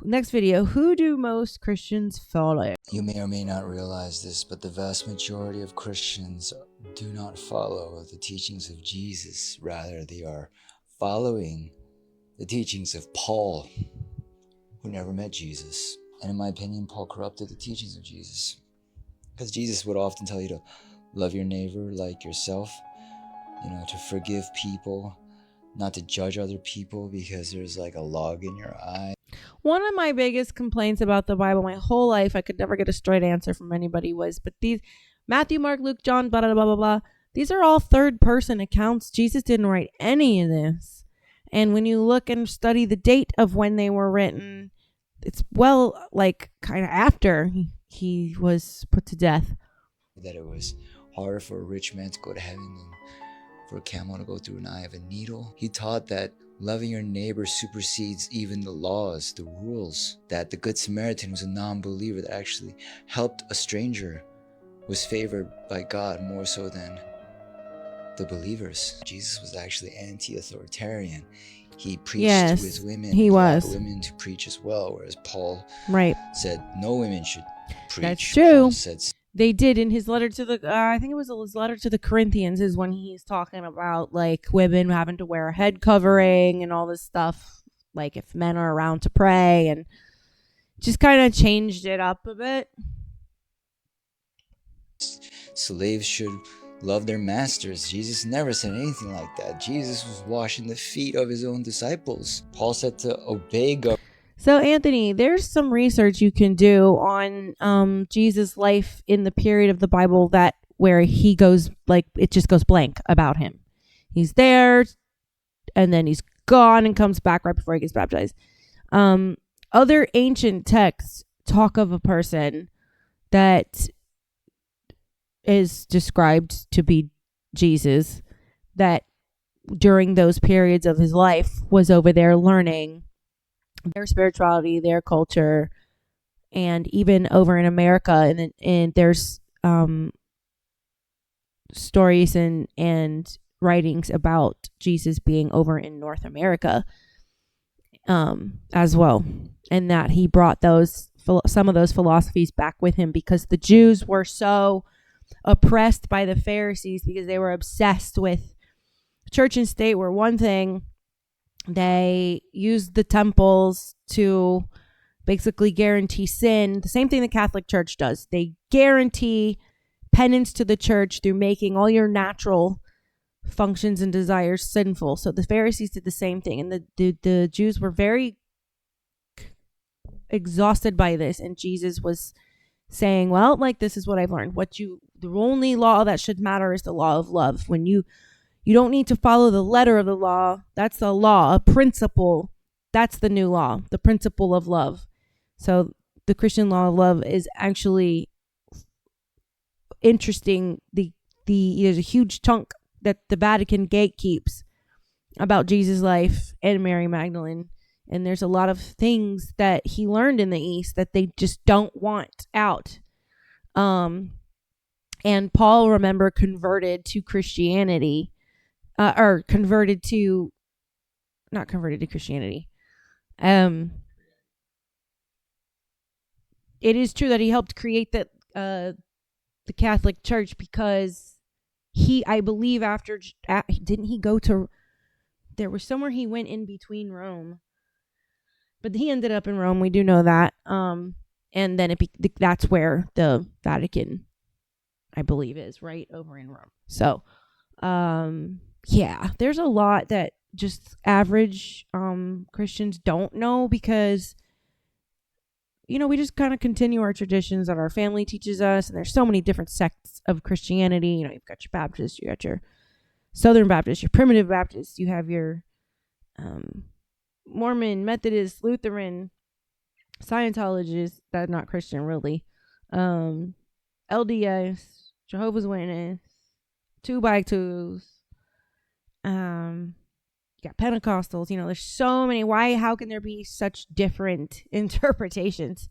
Next video. Who do most Christians follow? You may or may not realize this, but the vast majority of Christians do not follow the teachings of Jesus. Rather, they are following the teachings of Paul, who never met Jesus. And in my opinion, Paul corrupted the teachings of Jesus. Because Jesus would often tell you to love your neighbor like yourself, to forgive people, not to judge other people because there's like a log in your eye. One of my biggest complaints about the Bible my whole life, I could never get a straight answer from anybody, was, but these Matthew, Mark, Luke, John, blah, blah, blah, blah, blah. These are all third person accounts. Jesus didn't write any of this. And when you look and study the date of when they were written, it's kind of after he was put to death. That it was harder for a rich man to go to heaven than for a camel to go through an eye of a needle. He taught that loving your neighbor supersedes even the laws, the rules. That the Good Samaritan was a non-believer that actually helped a stranger was favored by God more so than the believers. Jesus was actually anti-authoritarian. He preached with women. He was. Allowed women to preach as well, whereas Paul said no women should preach. That's true. Said, they did in his letter to the, I think it was his letter to the Corinthians, is when he's talking about like women having to wear a head covering and all this stuff. Like if men are around to pray, and just kind of changed it up a bit. Slaves should love their masters. Jesus never said anything like that. Jesus was washing the feet of his own disciples. Paul said to obey God. So Anthony, there's some research you can do on Jesus' life in the period of the Bible where he goes, like, it just goes blank about him. He's there and then he's gone and comes back right before he gets baptized. Other ancient texts talk of a person that is described to be Jesus, that during those periods of his life was over there learning their spirituality, their culture, and even over in America. And there's stories and writings about Jesus being over in North America. as well, and that he brought some of those philosophies back with him because the Jews were so oppressed by the Pharisees because they were obsessed with church and state were one thing. They used the temples to basically guarantee sin. The same thing the Catholic Church does. They guarantee penance to the church through making all your natural functions and desires sinful. So the Pharisees did the same thing. And the Jews were very exhausted by this. And Jesus was saying, well, like, this is what I've learned. The only law that should matter is the law of love. When you don't need to follow the letter of the law. That's the law, a principle. That's the new law, the principle of love. So the Christian law of love is actually interesting. There's a huge chunk that the Vatican gatekeeps about Jesus' life and Mary Magdalene. And there's a lot of things that he learned in the East that they just don't want out. And Paul, remember, converted to Christianity. Not converted to Christianity. It is true that he helped create the Catholic Church because I believe didn't he go to, there was somewhere he went in between Rome, but he ended up in Rome. We do know that. And then that's where the Vatican, I believe, is right over in Rome. So, yeah, there's a lot that just average Christians don't know because, we just kind of continue our traditions that our family teaches us. And there's so many different sects of Christianity. You've got your Baptist, you got your Southern Baptist, your Primitive Baptist, you have your Mormon, Methodist, Lutheran, Scientologists. That's not Christian, really. LDS, Jehovah's Witness, 2x2s. You got Pentecostals, there's so many. How can there be such different interpretations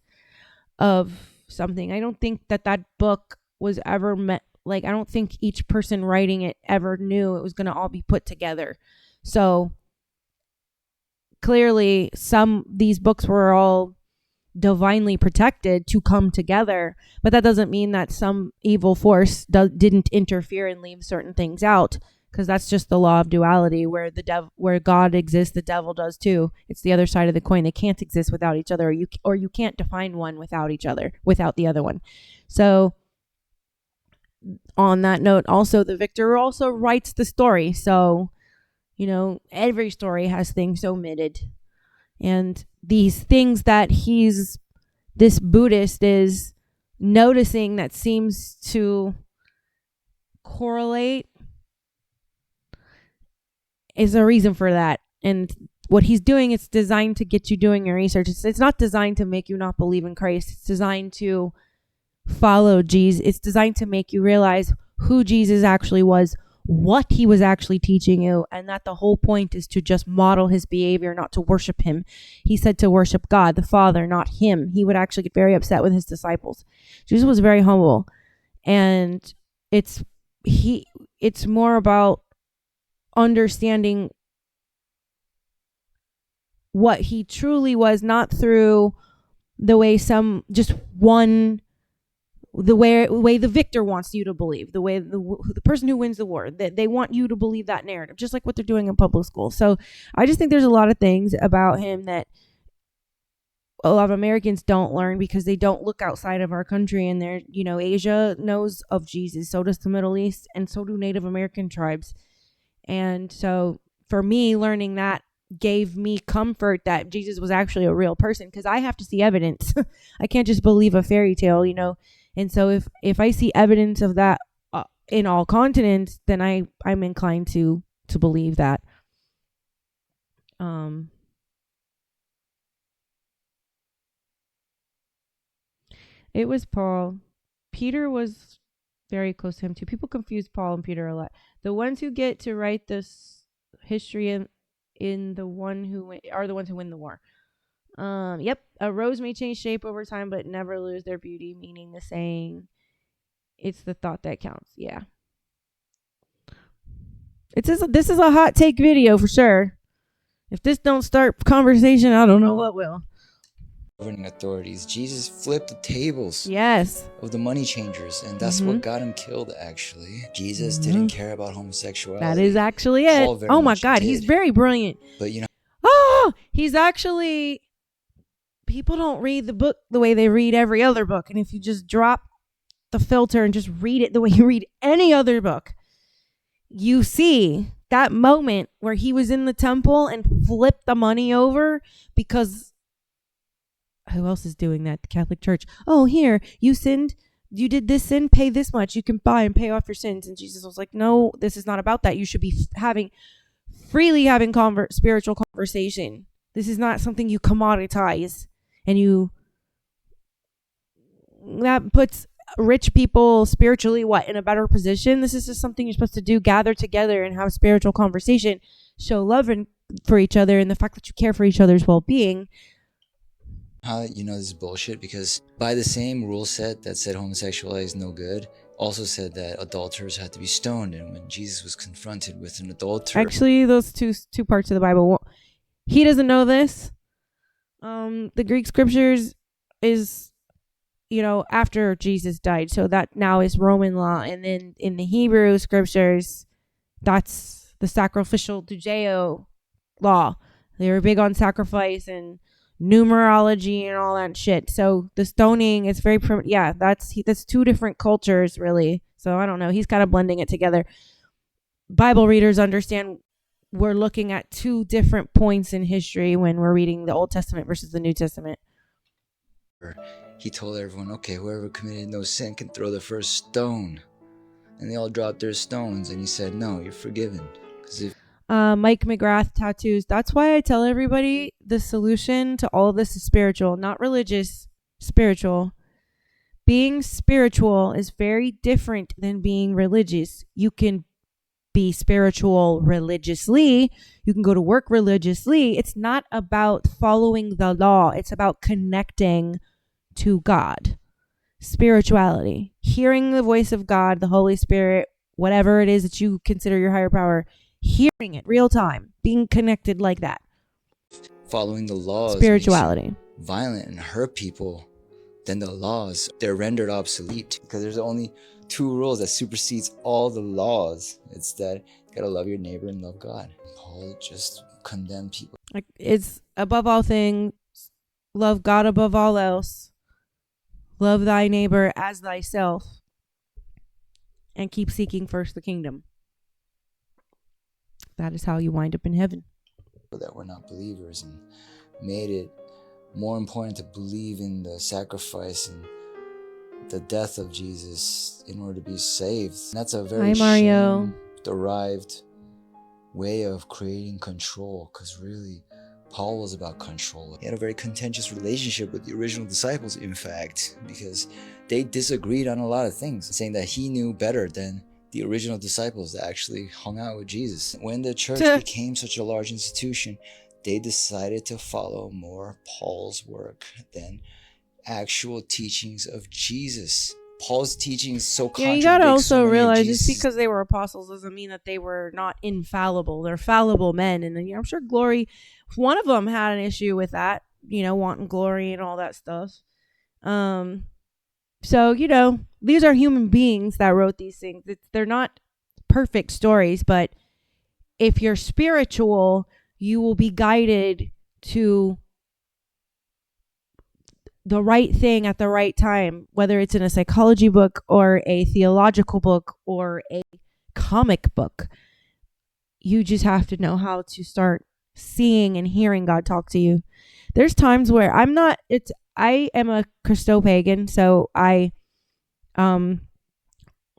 of something? I don't think that book was ever meant, I don't think each person writing it ever knew it was going to all be put together. So clearly these books were all divinely protected to come together, but that doesn't mean that some evil force didn't interfere and leave certain things out. Because that's just the law of duality, where where God exists, the devil does too. It's the other side of the coin. They can't exist without each other, or you can't define one without the other one. So, on that note, also the victor also writes the story. So, every story has things omitted, and these things that this Buddhist is noticing that seems to correlate. Is a reason for that. And what he's doing, it's designed to get you doing your research. It's not designed to make you not believe in Christ. It's designed to follow Jesus. It's designed to make you realize who Jesus actually was, what he was actually teaching you, and that the whole point is to just model his behavior, not to worship him. He said to worship God, the Father, not him. He would actually get very upset with his disciples. Jesus was very humble. And it's more about understanding what he truly was, not through the way the way the victor wants you to believe, the way the person who wins the war, that they want you to believe that narrative, just like what they're doing in public school. So I just think there's a lot of things about him that a lot of Americans don't learn because they don't look outside of our country. And Asia knows of Jesus, so does the Middle East, and so do Native American tribes. And so for me, learning that gave me comfort that Jesus was actually a real person, because I have to see evidence. I can't just believe a fairy tale, And so if I see evidence of that in all continents, then I'm inclined to believe that. It was Paul. Peter was very close to him too. People confuse Paul and Peter a lot. The ones who get to write this history in the one who are the ones who win the war. Yep. A rose may change shape over time, but never lose their beauty, meaning the saying, it's the thought that counts. Yeah. This is a hot take video for sure. If this don't start conversation, I don't know what will. Governing authorities. Jesus flipped the tables. Yes. Of the money changers, and that's what got him killed. Actually, Jesus didn't care about homosexuality. That is actually it. Oh my God, he's very brilliant. But he's actually. People don't read the book the way they read every other book, and if you just drop the filter and just read it the way you read any other book, you see that moment where he was in the temple and flipped the money over because. Who else is doing that? The Catholic Church. Oh, here, you sinned. You did this sin. Pay this much. You can buy and pay off your sins. And Jesus was like, no, this is not about that. You should be freely having spiritual conversation. This is not something you commoditize. And that puts rich people spiritually, in a better position? This is just something you're supposed to do. Gather together and have spiritual conversation. Show love for each other and the fact that you care for each other's well-being. How this is bullshit, because by the same rule set that said homosexuality is no good, also said that adulterers had to be stoned. And when Jesus was confronted with an adulterer, actually, those two parts of the Bible, he doesn't know this. The Greek scriptures is, after Jesus died, so that now is Roman law, and then in the Hebrew scriptures, that's the sacrificial Judeo law. They were big on sacrifice and numerology and all that shit. So the stoning is very that's two different cultures, really. So I don't know, he's kind of blending it together. Bible readers understand we're looking at two different points in history when we're reading the Old Testament versus the New Testament. he told everyone, okay, whoever committed no sin can throw the first stone. And they all dropped their stones, and he said, no, you're forgiven. Mike McGrath tattoos. That's why I tell everybody the solution to all of this is spiritual, not religious, spiritual. Being spiritual is very different than being religious. You can be spiritual religiously. You can go to work religiously. It's not about following the law. It's about connecting to God. Spirituality, hearing the voice of God, the Holy Spirit, whatever it is that you consider your higher power, hearing it real time, being connected like that. Following the laws, spirituality, violent and hurt people, then the laws, they're rendered obsolete, because there's only two rules that supersedes all the laws. It's that you gotta love your neighbor and love God. Paul just condemned people. Like, it's above all things, love God above all else, love thy neighbor as thyself, and keep seeking first the kingdom. That is how you wind up in heaven. That we're not believers, and made it more important to believe in the sacrifice and the death of Jesus in order to be saved. And that's a very shame-derived way of creating control, because really, Paul was about control. He had a very contentious relationship with the original disciples, in fact, because they disagreed on a lot of things, saying that he knew better than the original disciples that actually hung out with Jesus. When the church became such a large institution, they decided to follow more Paul's work than actual teachings of Jesus. Paul's teachings so contradict. You gotta also realize just because they were apostles doesn't mean that they were not infallible. They're fallible men, and I'm sure Glory, one of them had an issue with that, wanting glory and all that stuff. So, these are human beings that wrote these things. They're not perfect stories, but if you're spiritual, you will be guided to the right thing at the right time, whether it's in a psychology book or a theological book or a comic book. You just have to know how to start seeing and hearing God talk to you. There's times where I am a Christo-pagan, so I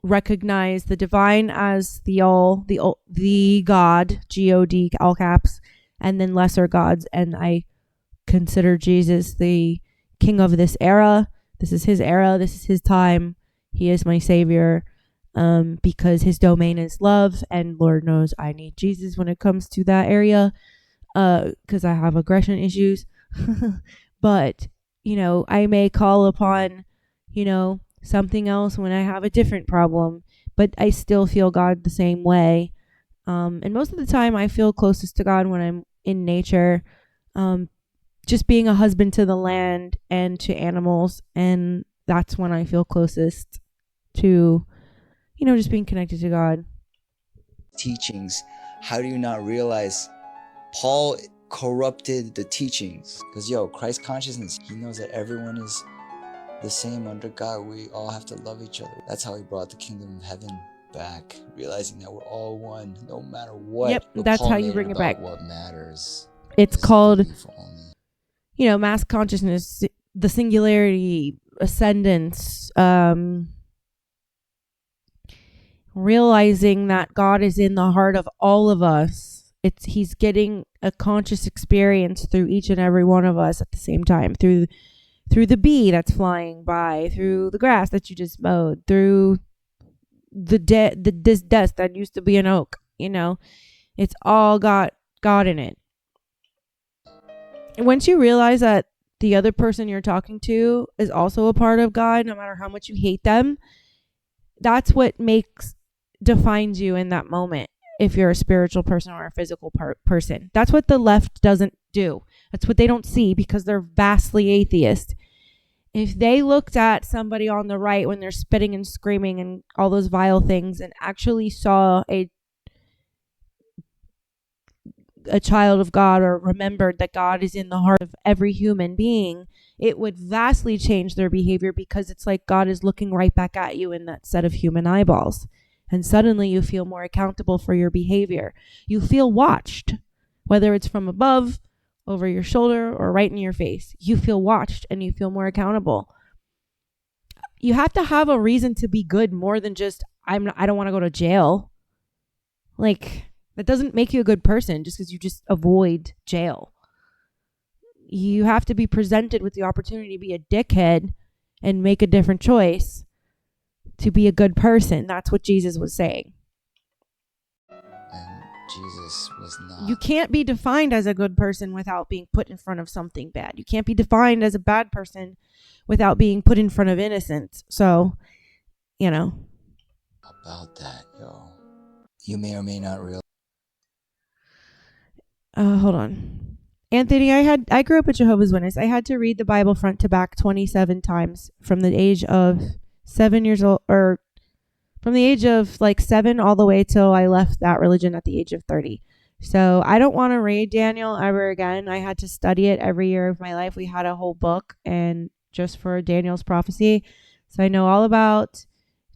recognize the divine as the God, G-O-D, all caps, and then lesser gods, and I consider Jesus the king of this era. This is his era. This is his time. He is my savior, because his domain is love, and Lord knows I need Jesus when it comes to that area, because I have aggression issues. But I may call upon something else when I have a different problem, but I still feel God the same way. And most of the time I feel closest to God when I'm in nature, just being a husband to the land and to animals. And that's when I feel closest to, just being connected to God. Teachings, how do you not realize Paul corrupted the teachings? Because Christ consciousness, he knows that everyone is the same under God. We all have to love each other. That's how he brought the kingdom of heaven back, realizing that we're all one, no matter what. Yep, But that's Paul how you made bring it about back. What matters. It's called, belief only. Mass consciousness, the singularity, ascendance, realizing that God is in the heart of all of us. He's getting a conscious experience through each and every one of us at the same time, through the bee that's flying by, through the grass that you just mowed, through this desk that used to be an oak. It's all got God in it. And once you realize that the other person you're talking to is also a part of God, no matter how much you hate them, that's what defines you in that moment. If you're a spiritual person or a physical person, that's what the left doesn't do. That's what they don't see, because they're vastly atheist. If they looked at somebody on the right when they're spitting and screaming and all those vile things and actually saw a child of God, or remembered that God is in the heart of every human being, it would vastly change their behavior, because it's like God is looking right back at you in that set of human eyeballs. And suddenly you feel more accountable for your behavior. You feel watched, whether it's from above, over your shoulder, or right in your face. You feel watched and you feel more accountable. You have to have a reason to be good more than just, I don't want to go to jail. Like, that doesn't make you a good person just because you just avoid jail. You have to be presented with the opportunity to be a dickhead and make a different choice to be a good person. That's what Jesus was saying. And Jesus was not. You can't be defined as a good person without being put in front of something bad. You can't be defined as a bad person without being put in front of innocence. So, About that, you may or may not realize. Hold on. Anthony, I grew up a Jehovah's Witness. I had to read the Bible front to back 27 times from the age of 7 years old, or from the age of 7 all the way till I left that religion at the age of 30. So I don't want to read Daniel ever again. I had to study it every year of my life. We had a whole book and just for Daniel's prophecy. So I know all about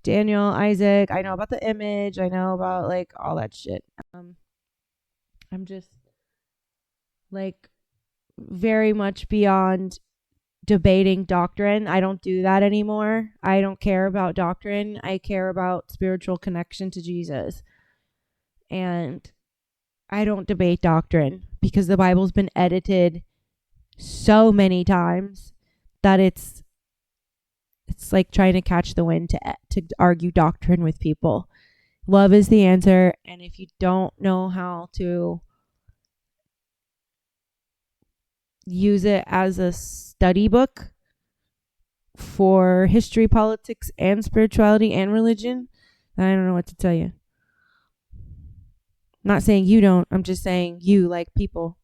Daniel, Isaac. I know about the image. I know about all that shit. I'm just very much beyond debating doctrine. I don't do that anymore. I don't care about doctrine. I care about spiritual connection to Jesus. And I don't debate doctrine, because the Bible's been edited so many times that it's like trying to catch the wind to argue doctrine with people. Love is the answer. And if you don't know how to use it as a study book for history, politics, and spirituality and religion, I don't know what to tell you. I'm not saying you don't. I'm just saying you, like people.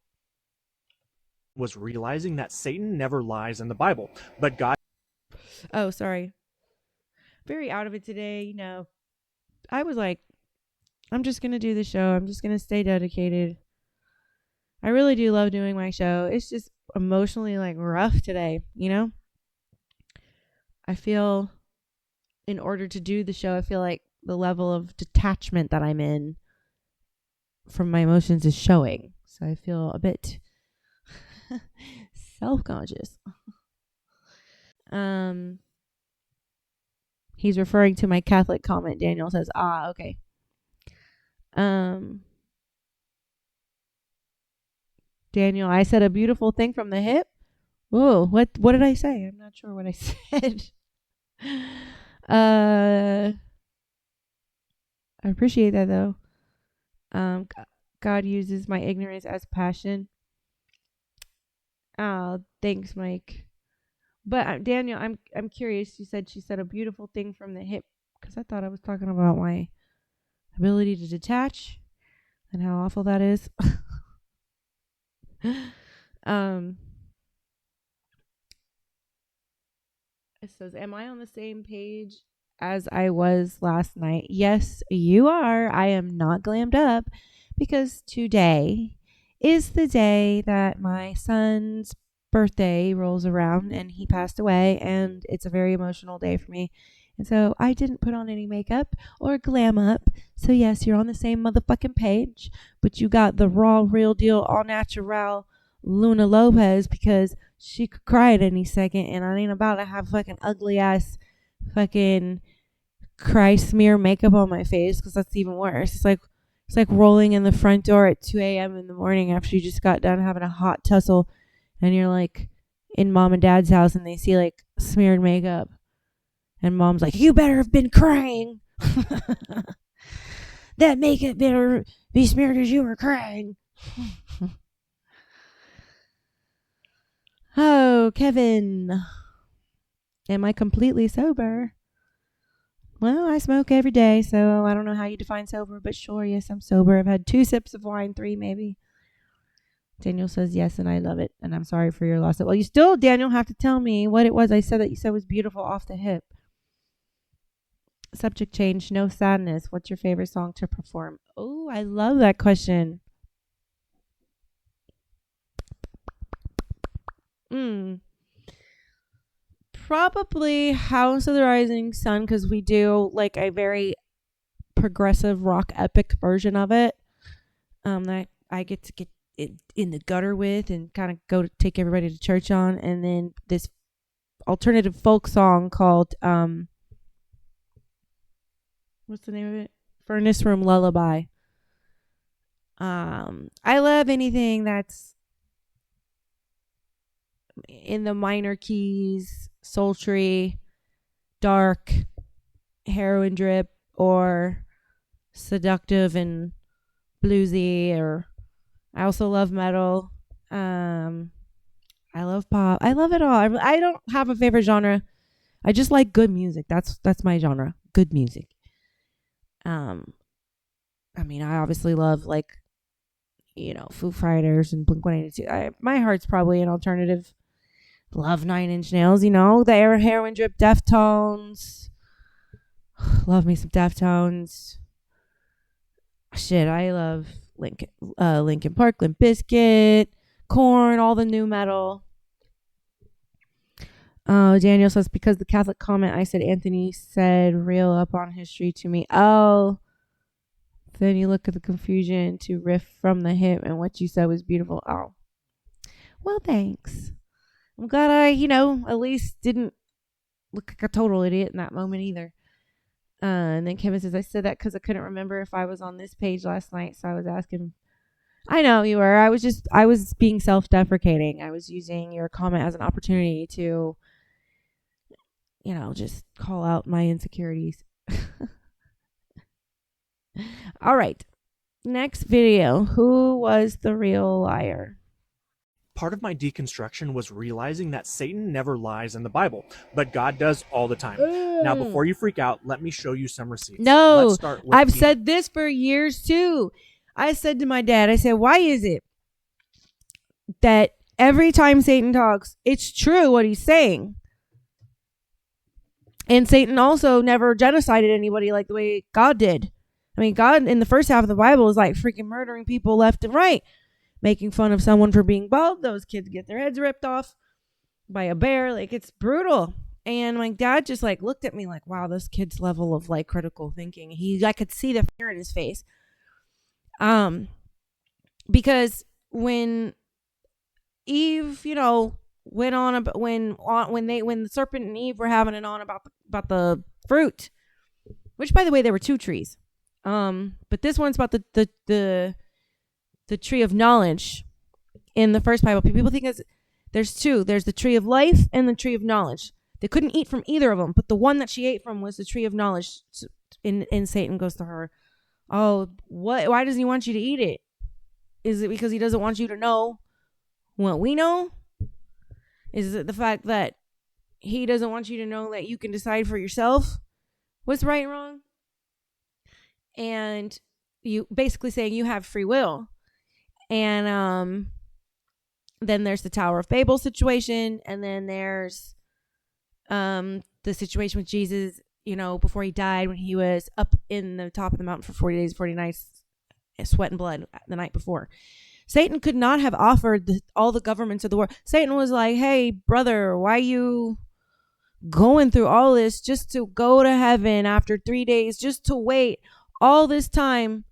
Was realizing that Satan never lies in the Bible, but God. Oh, sorry. Very out of it today. I was like, I'm just going to do the show. I'm just going to stay dedicated. I really do love doing my show. It's just emotionally rough today, I feel, in order to do the show, I feel like the level of detachment that I'm in from my emotions is showing. So I feel a bit self-conscious. He's referring to my Catholic comment. Daniel says, okay. Daniel, I said a beautiful thing from the hip. Whoa, what did I say? I'm not sure what I said. I appreciate that though. God uses my ignorance as passion. Oh, thanks, Mike. But Daniel, I'm curious. She said a beautiful thing from the hip, because I thought I was talking about my ability to detach and how awful that is. It says, am I on the same page as I was last night? Yes, you are. I am not glammed up because today is the day that my son's birthday rolls around and he passed away, and it's a very emotional day for me. And so I didn't put on any makeup or glam up. So yes, you're on the same motherfucking page, but you got the raw, real deal, all natural Luna Lopez because she could cry at any second, and I ain't about to have fucking ugly ass fucking cry smear makeup on my face because that's even worse. It's like rolling in the front door at 2 a.m. in the morning after you just got done having a hot tussle, and you're like in mom and dad's house and they see like smeared makeup, and mom's like, "You better have been crying. That makeup better be smeared as you were crying." Oh, Kevin. Am I completely sober? Well, I smoke every day, so I don't know how you define sober, but sure, yes, I'm sober. I've had 2 sips of wine, 3 maybe. Daniel says yes, and I love it, and I'm sorry for your loss. Well, you still, Daniel, have to tell me what it was I said that you said was beautiful off the hip. Subject change, no sadness. What's your favorite song to perform? Oh, I love that question. Probably House of the Rising Sun, because we do like a very progressive rock epic version of it. That I get to get in the gutter with and kind of go to take everybody to church on, and then this alternative folk song called what's the name of it? Furnace Room Lullaby. I love anything that's in the minor keys, sultry, dark, heroin drip, or seductive and bluesy. Or I also love metal. I love pop. I love it all. I don't have a favorite genre. I just like good music. That's my genre. Good music. I mean, I obviously love like, Foo Fighters and Blink-182. My heart's probably an alternative. Love 9 Inch Nails, the heroin drip, Deftones. Love me some Deftones. Shit, I love Linkin Park, Limp Bizkit, Korn, all the new metal. Daniel says, because the Catholic comment I said Anthony said real up on history to me. Oh, then you look at the confusion to riff from the hip, and what you said was beautiful. Oh, well, thanks. I'm glad I, at least didn't look like a total idiot in that moment either. And then Kevin says, I said that because I couldn't remember if I was on this page last night, so I was asking. I know you were. I was being self-deprecating. I was using your comment as an opportunity to, just call out my insecurities. All right. Next video. Who was the real liar? Part of my deconstruction was realizing that Satan never lies in the Bible, but God does all the time. Now, before you freak out, let me show you some receipts. No, let's start with I've said this for years too. I said to my dad, I said, why is it that every time Satan talks, it's true what he's saying? And Satan also never genocided anybody like the way God did. I mean, God in the first half of the Bible is like freaking murdering people left and right. Making fun of someone for being bald. Those kids get their heads ripped off by a bear. Like, it's brutal. And my dad just like looked at me like, wow, this kid's level of like critical thinking. I could see the fear in his face. Because when Eve, went on about when the serpent and Eve were having it on about the fruit, which by the way, there were 2 trees. But this one's about the tree of knowledge in the first Bible. People think there's 2. There's the tree of life and the tree of knowledge. They couldn't eat from either of them, but the one that she ate from was the tree of knowledge. And Satan goes to her, oh, what? Why doesn't he want you to eat it? Is it because he doesn't want you to know what we know? Is it the fact that he doesn't want you to know that you can decide for yourself what's right and wrong? And you basically saying you have free will. And Then there's the Tower of Babel situation, and then there's the situation with Jesus, before he died, when he was up in the top of the mountain for 40 days, 40 nights, sweat and blood the night before. Satan could not have offered all the governments of the world. Satan was like, hey, brother, why you going through all this just to go to heaven after 3 days, just to wait all this time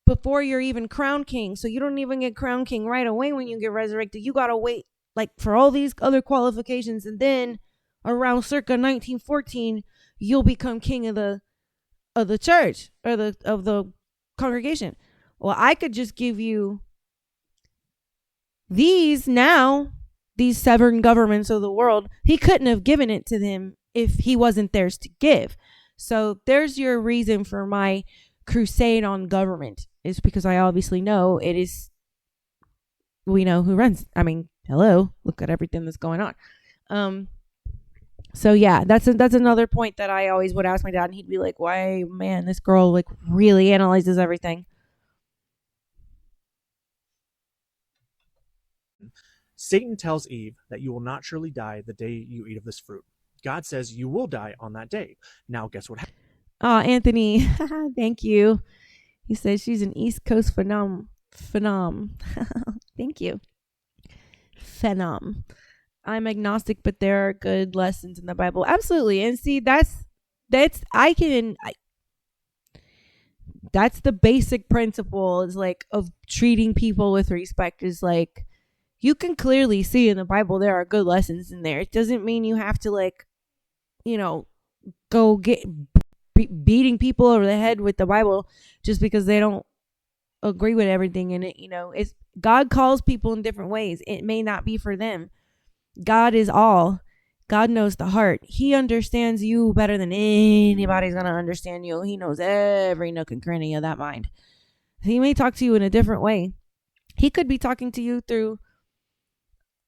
before you're even crowned king? So you don't even get crowned king right away when you get resurrected. You got to wait for all these other qualifications, and then around circa 1914 you'll become king of the church, or of the congregation. Well, I could just give you these seven governments of the world. He couldn't have given it to them if he wasn't theirs to give. So there's your reason for my crusade on government, is because I obviously know it is, we know who runs. I mean, hello, look at everything that's going on. So yeah, that's another point that I always would ask my dad, and he'd be like, why, man, this girl really analyzes everything. Satan tells Eve that you will not surely die the day you eat of this fruit. God says you will die on that day. Now, guess what happens? Oh, Anthony, thank you. He says she's an East Coast phenom. Thank you. Phenom. I'm agnostic, but there are good lessons in the Bible. Absolutely. And see, that's the basic principle, is of treating people with respect, is you can clearly see in the Bible there are good lessons in there. It doesn't mean you have to go get beating people over the head with the Bible just because they don't agree with everything in it. It's God calls people in different ways. It may not be for them. God is all. God knows the heart. He understands you better than anybody's gonna understand you. He knows every nook and cranny of that mind. He may talk to you in a different way. He could be talking to you through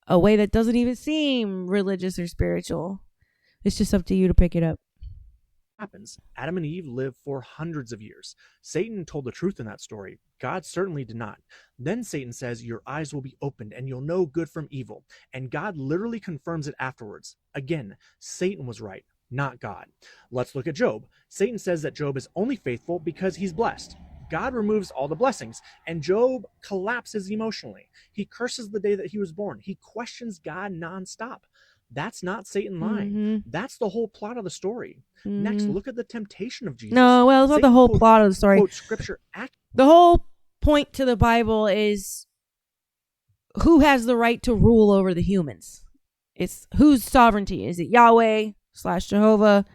a way that doesn't even seem religious or spiritual. It's just up to you to pick it up. Happens. Adam and Eve lived for hundreds of years. Satan told the truth in that story. God certainly did not. Then Satan says your eyes will be opened and you'll know good from evil. And God literally confirms it afterwards. Again, Satan was right, not God. Let's look at Job. Satan says that Job is only faithful because he's blessed. God removes all the blessings, and Job collapses emotionally. He curses the day that he was born. He questions God nonstop. That's not Satan lying. Mm-hmm. That's the whole plot of the story. Mm-hmm. Next, look at the temptation of Jesus. No, well, it's not the whole plot of the story. Scripture the whole point to the Bible is who has the right to rule over the humans. It's whose sovereignty. Is it Yahweh / Jehovah?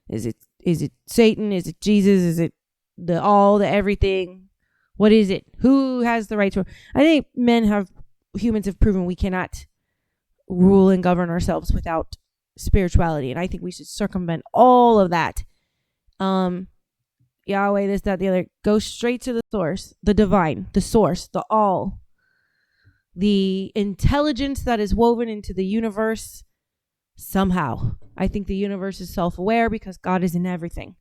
Is it Satan? Is it Jesus? Is it the all, the everything? What is it? Who has the right to? I think humans have proven we cannot rule and govern ourselves without spirituality, and I think we should circumvent all of that. Yahweh, this, that, the other. Go straight to the source, the divine, the source, the all, the intelligence that is woven into the universe. Somehow, I think the universe is self-aware because God is in everything.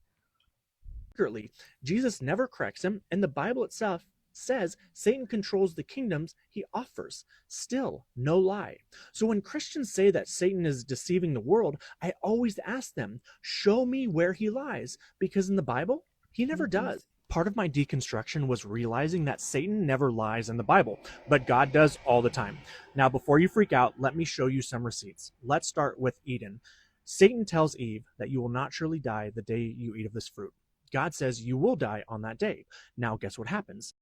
Jesus never corrects him, and the Bible itself says Satan controls the kingdoms he offers. Still, no lie. So when Christians say that Satan is deceiving the world, I always ask them, show me where he lies, because in the Bible, he never does. Part of my deconstruction was realizing that Satan never lies in the Bible, but God does all the time. Now, before you freak out, let me show you some receipts. Let's start with Eden. Satan tells Eve that you will not surely die the day you eat of this fruit. God says you will die on that day. Now, guess what happens?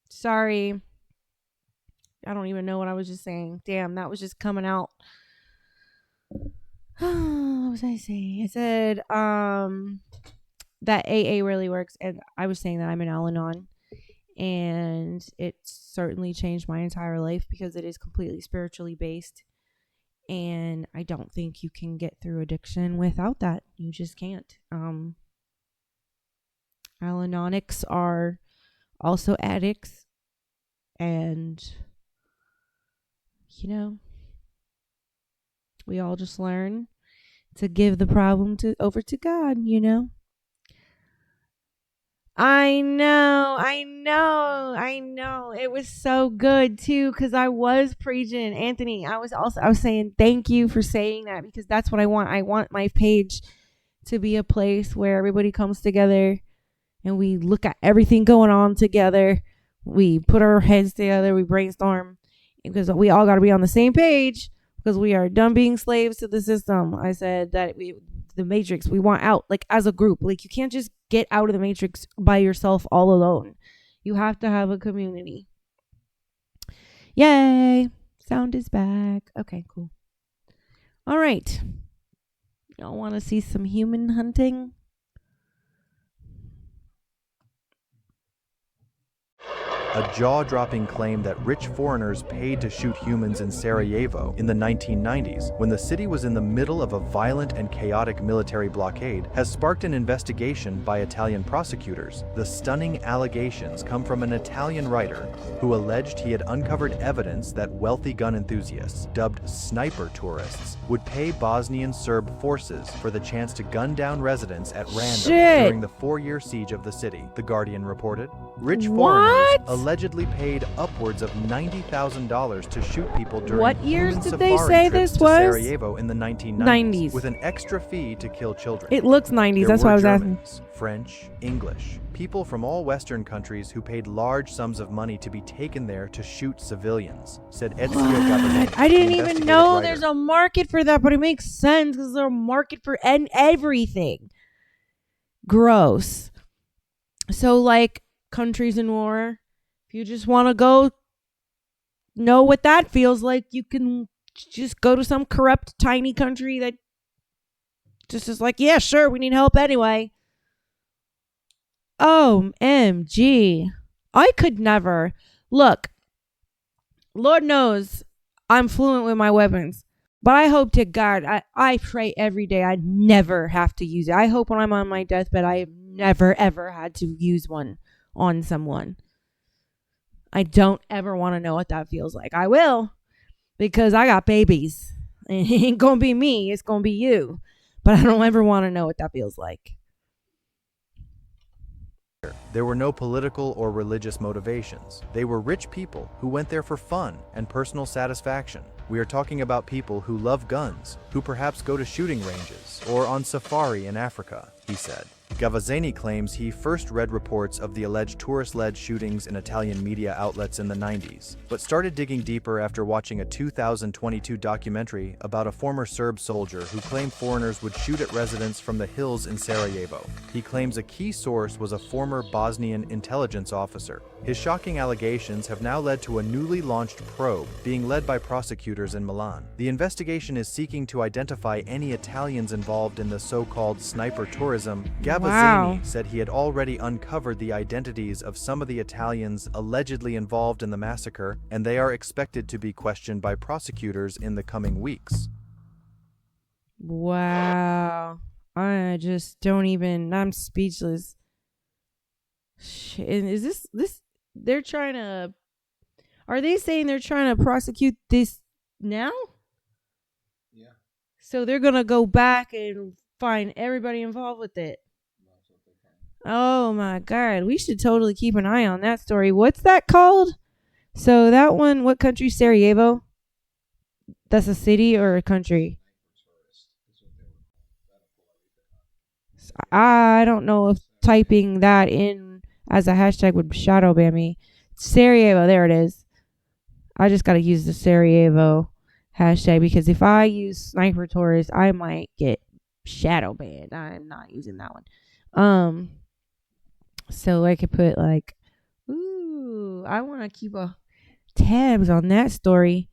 Sorry. I don't even know what I was just saying. Damn, that was just coming out. What was I saying? I said that AA really works, and I was saying that I'm an Al-Anon, and it certainly changed my entire life because it is completely spiritually based, and I don't think you can get through addiction without that. You just can't. Al-Anonics are also addicts, and we all just learn to give the problem over to God, I know. It was so good too, because I was preaching, Anthony. I was saying thank you for saying that, because that's what I want. I want my page to be a place where everybody comes together and we look at everything going on together. We put our heads together, we brainstorm, because we all got to be on the same page, because we are done being slaves to the system. I said that the matrix, we want out, like, as a group. Like, you can't just get out of the matrix by yourself all alone. You have to have a community. Yay, sound is back. Okay, cool. All right, y'all want to see some human hunting? A jaw-dropping claim that rich foreigners paid to shoot humans in Sarajevo in the 1990s, when the city was in the middle of a violent and chaotic military blockade, has sparked an investigation by Italian prosecutors. The stunning allegations come from an Italian writer who alleged he had uncovered evidence that wealthy gun enthusiasts, dubbed sniper tourists, would pay Bosnian Serb forces for the chance to gun down residents at random during the 4-year siege of the city, The Guardian reported. Rich foreigners allegedly paid upwards of $90,000 to shoot people during what years did they safari say trips this to was? Sarajevo in the 1990s, with an extra fee to kill children. It looks 90s. That's why I was asking. French, English, people from all Western countries who paid large sums of money to be taken there to shoot civilians, said Ezio Gavazzini. I didn't even know there's a market for that, but it makes sense because there's a market for everything. Gross. So, like, countries in war, if you just want to go know what that feels like, you can just go to some corrupt tiny country that just is like, yeah, sure, we need help anyway. OMG. I could never. Look, Lord knows I'm fluent with my weapons, but I hope to God, I pray every day I never have to use it. I hope when I'm on my deathbed, I have never, ever had to use one on someone. I don't ever want to know what that feels like. I will, because I got babies. It ain't going to be me. It's going to be you. But I don't ever want to know what that feels like. There were no political or religious motivations. They were rich people who went there for fun and personal satisfaction. We are talking about people who love guns, who perhaps go to shooting ranges or on safari in Africa, he said. Gavazzini claims he first read reports of the alleged tourist-led shootings in Italian media outlets in the 90s, but started digging deeper after watching a 2022 documentary about a former Serb soldier who claimed foreigners would shoot at residents from the hills in Sarajevo. He claims a key source was a former Bosnian intelligence officer. His shocking allegations have now led to a newly launched probe being led by prosecutors in Milan. The investigation is seeking to identify any Italians involved in the so-called sniper tourism. Gavazzini said he had already uncovered the identities of some of the Italians allegedly involved in the massacre, and they are expected to be questioned by prosecutors in the coming weeks. Wow. I just don't even, I'm speechless. Is this, they're trying to, are they saying they're trying to prosecute this now? Yeah. So they're going to go back and find everybody involved with it. Oh my God. We should totally keep an eye on that story. What's that called? So that one, what country? Sarajevo? That's a city or a country? I don't know if typing that in as a hashtag would shadow ban me. Sarajevo, there it is. I just got to use the Sarajevo hashtag because if I use sniper tourist, I might get shadow banned. I'm not using that one. So I could put like, ooh, Ooh, I want to keep a tabs on that story.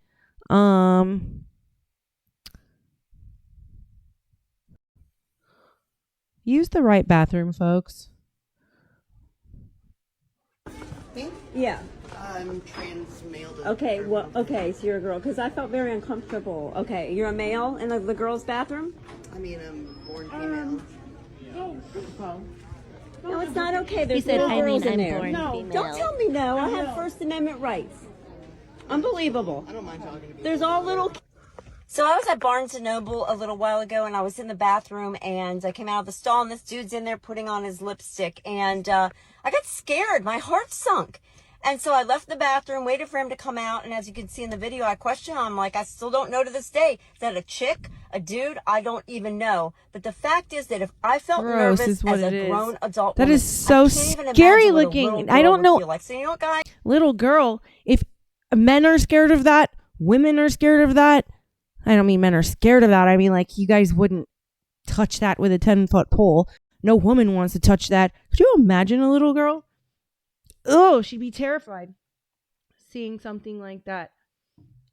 Use the right bathroom, folks. Me? Yeah. I'm trans male. Okay, well, okay, so you're a girl. Because I felt very uncomfortable. Okay, you're a male in the girls' bathroom? I mean, I'm born female. No, it's not okay. There's said, little I mean, girls in I'm there. born No, female. don't tell me no. I have First Amendment rights. Unbelievable. I don't mind talking to people. There's all little... So I was at Barnes & Noble a little while ago, and I was in the bathroom, and I came out of the stall, and this dude's in there putting on his lipstick, and I got scared. My heart sunk. And so I left the bathroom, waited for him to come out, and as you can see in the video, I questioned him. I'm like, I still don't know to this day. Is that a chick, a dude? I don't even know. But the fact is that if I felt Gross nervous is what as it a is. grown adult That woman, is so I can't even scary imagine what a looking. little I girl don't would know. feel like. So you know what, guys? Little girl, if men are scared of that, women are scared of that. I don't mean men are scared of that. I mean, like, you guys wouldn't touch that with a 10-foot pole. No woman wants to touch that. Could you imagine a little girl? Oh, she'd be terrified seeing something like that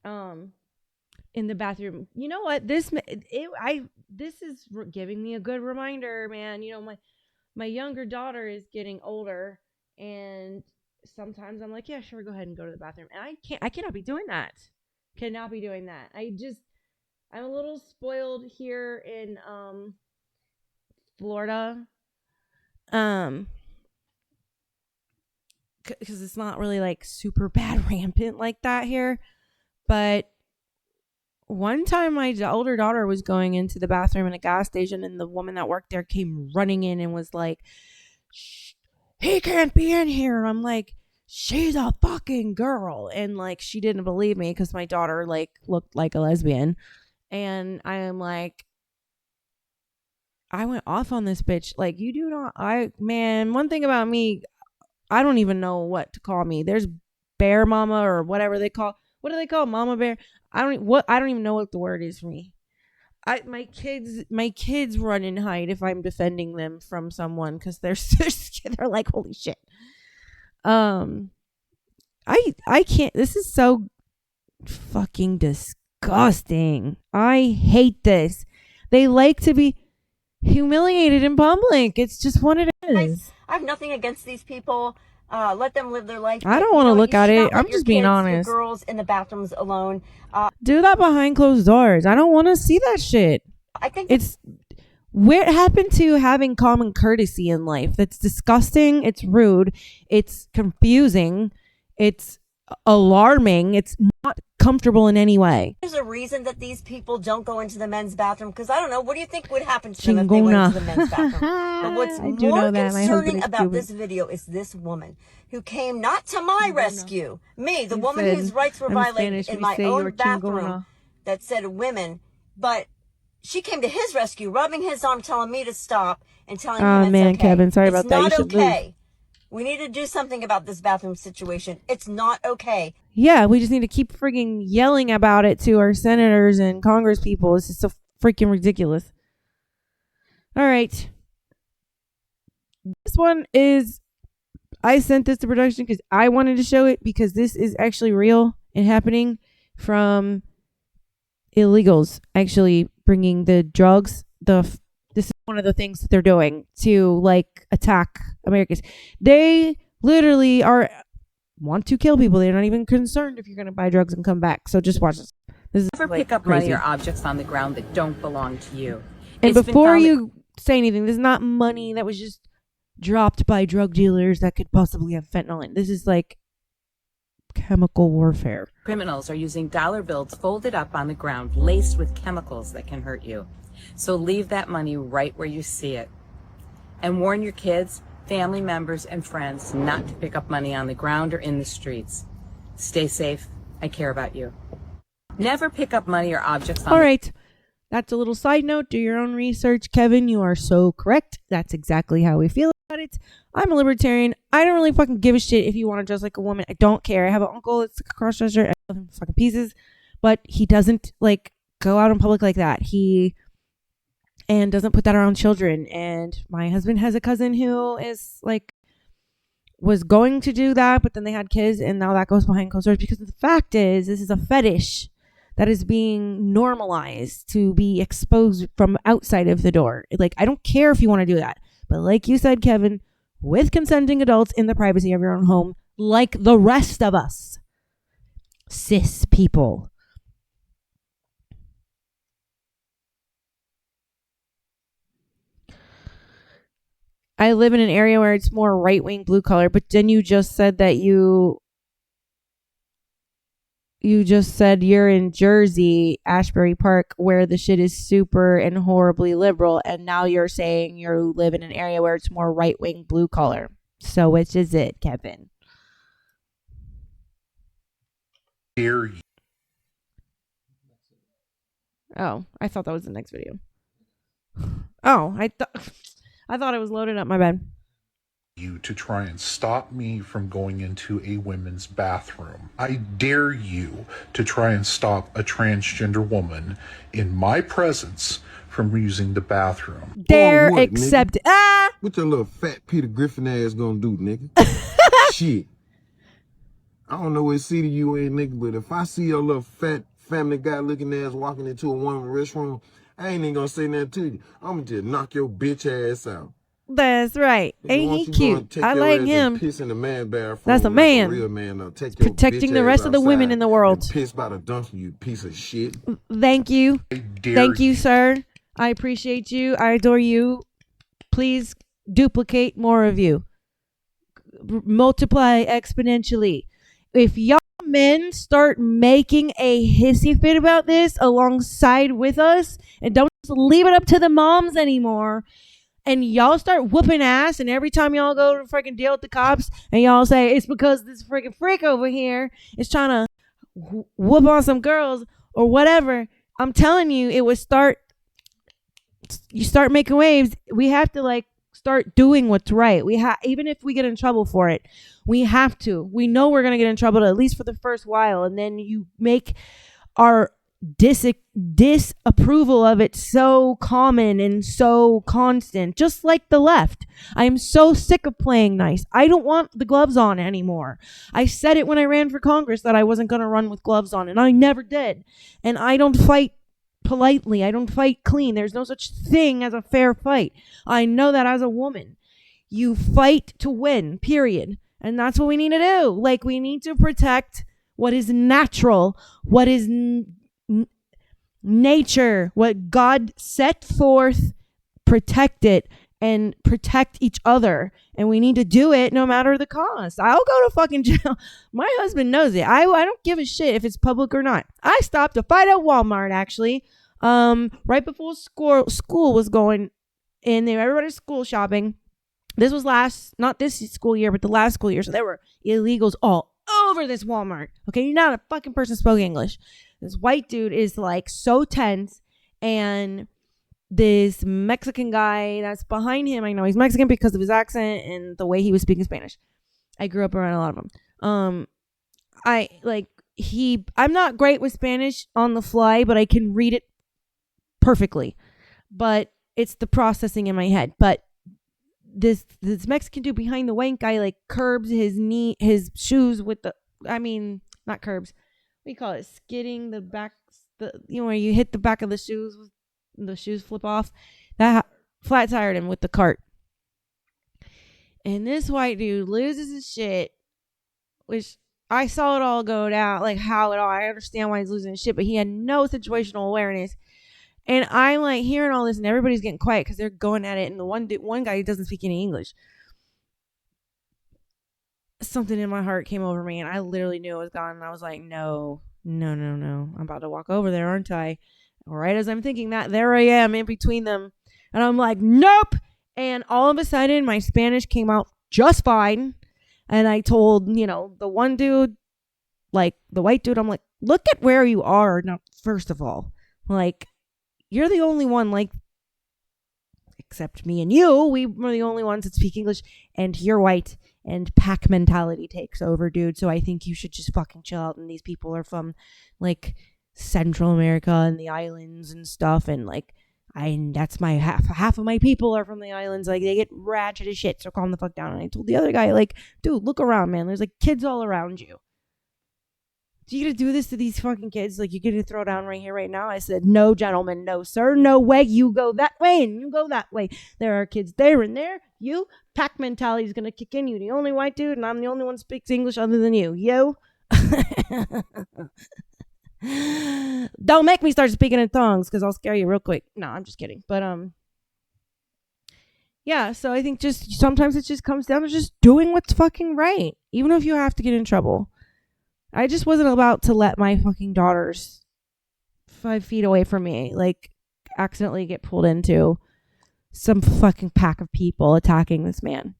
in the bathroom. You know what? This is giving me a good reminder, man. You know, my younger daughter is getting older, and sometimes I'm like, yeah, sure, go ahead and go to the bathroom. And I cannot be doing that. Cannot be doing that. I'm a little spoiled here in Florida. Because it's not really like super bad rampant like that here. But one time my older daughter was going into the bathroom in a gas station, and the woman that worked there came running in and was like, "Shh, he can't be in here." And I'm like, she's a fucking girl. And like, she didn't believe me because my daughter like looked like a lesbian. And I am like, I went off on this bitch. Like, you do not, one thing about me, I don't even know what to call me. There's bear mama or whatever they call. What do they call mama bear? I don't even know what the word is for me. My kids run and hide if I'm defending them from someone because they're like, holy shit. I can't. This is so fucking disgusting. I hate this. They like to be humiliated in public. It's just what it is. I have nothing against these people. Let them live their life. I don't want to look at it. I'm just being honest. Your girls in the bathrooms alone. Do that behind closed doors. I don't want to see that shit. I think it's what happened to having common courtesy in life. That's disgusting. It's rude. It's confusing. It's alarming. It's not comfortable in any way. There's a reason that these people don't go into the men's bathroom, because I don't know, what do you think would happen to them if they went into the men's bathroom? But what's more concerning about this video is this woman who came not to my rescue, me, the woman whose rights were violated in my own bathroom, that said women, but she came to his rescue, rubbing his arm, telling me to stop, and telling him it's man, okay. Kevin, sorry about that. It's You not should okay. leave. We need to do something about this bathroom situation. It's not okay. Yeah, we just need to keep freaking yelling about it to our senators and Congress people. This is so freaking ridiculous. All right. This one is, I sent this to production because I wanted to show it because this is actually real and happening from illegals actually bringing the drugs. This is one of the things that they're doing to like attack Americans. They literally want to kill people. They're not even concerned if you're going to buy drugs and come back. So just watch this. This is Never like pick up crazy. money or objects on the ground that don't belong to you. And It's been before found that- you say anything, this is not money that was just dropped by drug dealers that could possibly have fentanyl in. This is like chemical warfare. Criminals are using dollar bills folded up on the ground, laced with chemicals that can hurt you. So leave that money right where you see it. And warn your kids, family members, and friends not to pick up money on the ground or in the streets. Stay safe. I care about you. Never pick up money or objects on All right. That's a little side note. Do your own research. Kevin, you are so correct. That's exactly how we feel about it. I'm a libertarian. I don't really fucking give a shit if you want to dress like a woman. I don't care. I have an uncle that's a cross-dresser. I love him to fucking pieces. But he doesn't like go out in public like that. And doesn't put that around children. And my husband has a cousin who is like was going to do that, but then they had kids, and now that goes behind closed doors, because the fact is, this is a fetish that is being normalized to be exposed from outside of the door. Like, I don't care if you want to do that, but like you said, Kevin, with consenting adults in the privacy of your own home, like the rest of us, cis people. I live in an area where it's more right-wing blue collar, but then you just said that you just said you're in Jersey, Ashbury Park, where the shit is super and horribly liberal, and now you're saying you live in an area where it's more right-wing blue collar. So which is it, Kevin? Dare you? Oh, I thought that was the next video. Oh, I thought it was loaded up. My bad. You to try and stop me from going into a women's bathroom. I dare you to try and stop a transgender woman in my presence from using the bathroom. Dare what, accept. Nigga? Ah! What your little fat Peter Griffin ass gonna do, nigga? Shit. I don't know what city you in, nigga, but if I see your little fat Family Guy looking ass walking into a woman's restroom, I ain't even gonna say nothing to you. I'm gonna just knock your bitch ass out. That's right. Ain't he cute? I like him. Piss in the man bathroom. That's a man. Like a real man. Take your protecting the rest of the women in the world. Piss by the donkey, you piece of shit. Thank you. Thank you, sir. I appreciate you. I adore you. Please duplicate more of you. Multiply exponentially. If y'all men start making a hissy fit about this alongside with us and don't just leave it up to the moms anymore, and y'all start whooping ass, and every time y'all go to freaking deal with the cops and y'all say it's because this freaking freak over here is trying to whoop on some girls or whatever, I'm telling you, you start making waves. We have to start doing what's right. Even if we get in trouble for it, we have to. We know we're going to get in trouble at least for the first while, and then you make our disapproval of it so common and so constant, just like the left. I am so sick of playing nice. I don't want the gloves on anymore. I said it when I ran for Congress that I wasn't going to run with gloves on, and I never did. And I don't fight politely. I don't fight clean. There's no such thing as a fair fight. I know that as a woman. You fight to win, period. And that's what we need to do. We need to protect what is natural, what is nature, what God set forth, protect it and protect each other. And we need to do it no matter the cost. I'll go to fucking jail. My husband knows it. I don't give a shit if it's public or not. I stopped a fight at Walmart, actually, right before school was going in there. Everybody's school shopping. This was not this school year, but the last school year. So there were illegals all over this Walmart. Okay, not a fucking person spoke English. This white dude is so tense, and this Mexican guy that's behind him, I know he's Mexican because of his accent and the way he was speaking Spanish. I grew up around a lot of them. I'm not great with Spanish on the fly, but I can read it perfectly. But it's the processing in my head. But this Mexican dude behind the white guy curbs his shoes with not curbs. What do you call it? Skidding the back, where you hit the back of the shoes, the shoes flip off. That flat tired him with the cart. And this white dude loses his shit, which I saw it all go down, I understand why he's losing his shit, but he had no situational awareness. And I'm hearing all this, and everybody's getting quiet because they're going at it. And the one guy who doesn't speak any English. Something in my heart came over me, and I literally knew it was gone. And I was like, no. I'm about to walk over there, aren't I? Right as I'm thinking that, there I am in between them. And I'm like, nope. And all of a sudden, my Spanish came out just fine. And I told, the one dude, the white dude, I'm like, look at where you are. Now, first of all, you're the only one, except me and you, we were the only ones that speak English, and you're white, and pack mentality takes over, dude. So I think you should just fucking chill out. And these people are from Central America and the islands and stuff, and That's my half of my people are from the islands. Like, they get ratchet as shit, so calm the fuck down. And I told the other guy, like, dude, look around, man. There's like kids all around you. Do you gonna do this to these fucking kids? Like, you're gonna throw down right here, right now? I said, no, gentlemen, no, sir, no way. You go that way and you go that way. There are kids there and there. You, pack mentality is gonna kick in. You the only white dude, and I'm the only one who speaks English other than you. Yo. Don't make me start speaking in tongues, because I'll scare you real quick. No, I'm just kidding. But yeah, so I think just sometimes it just comes down to just doing what's fucking right, even if you have to get in trouble. I just wasn't about to let my fucking daughters 5 feet away from me, like, accidentally get pulled into some fucking pack of people attacking this man.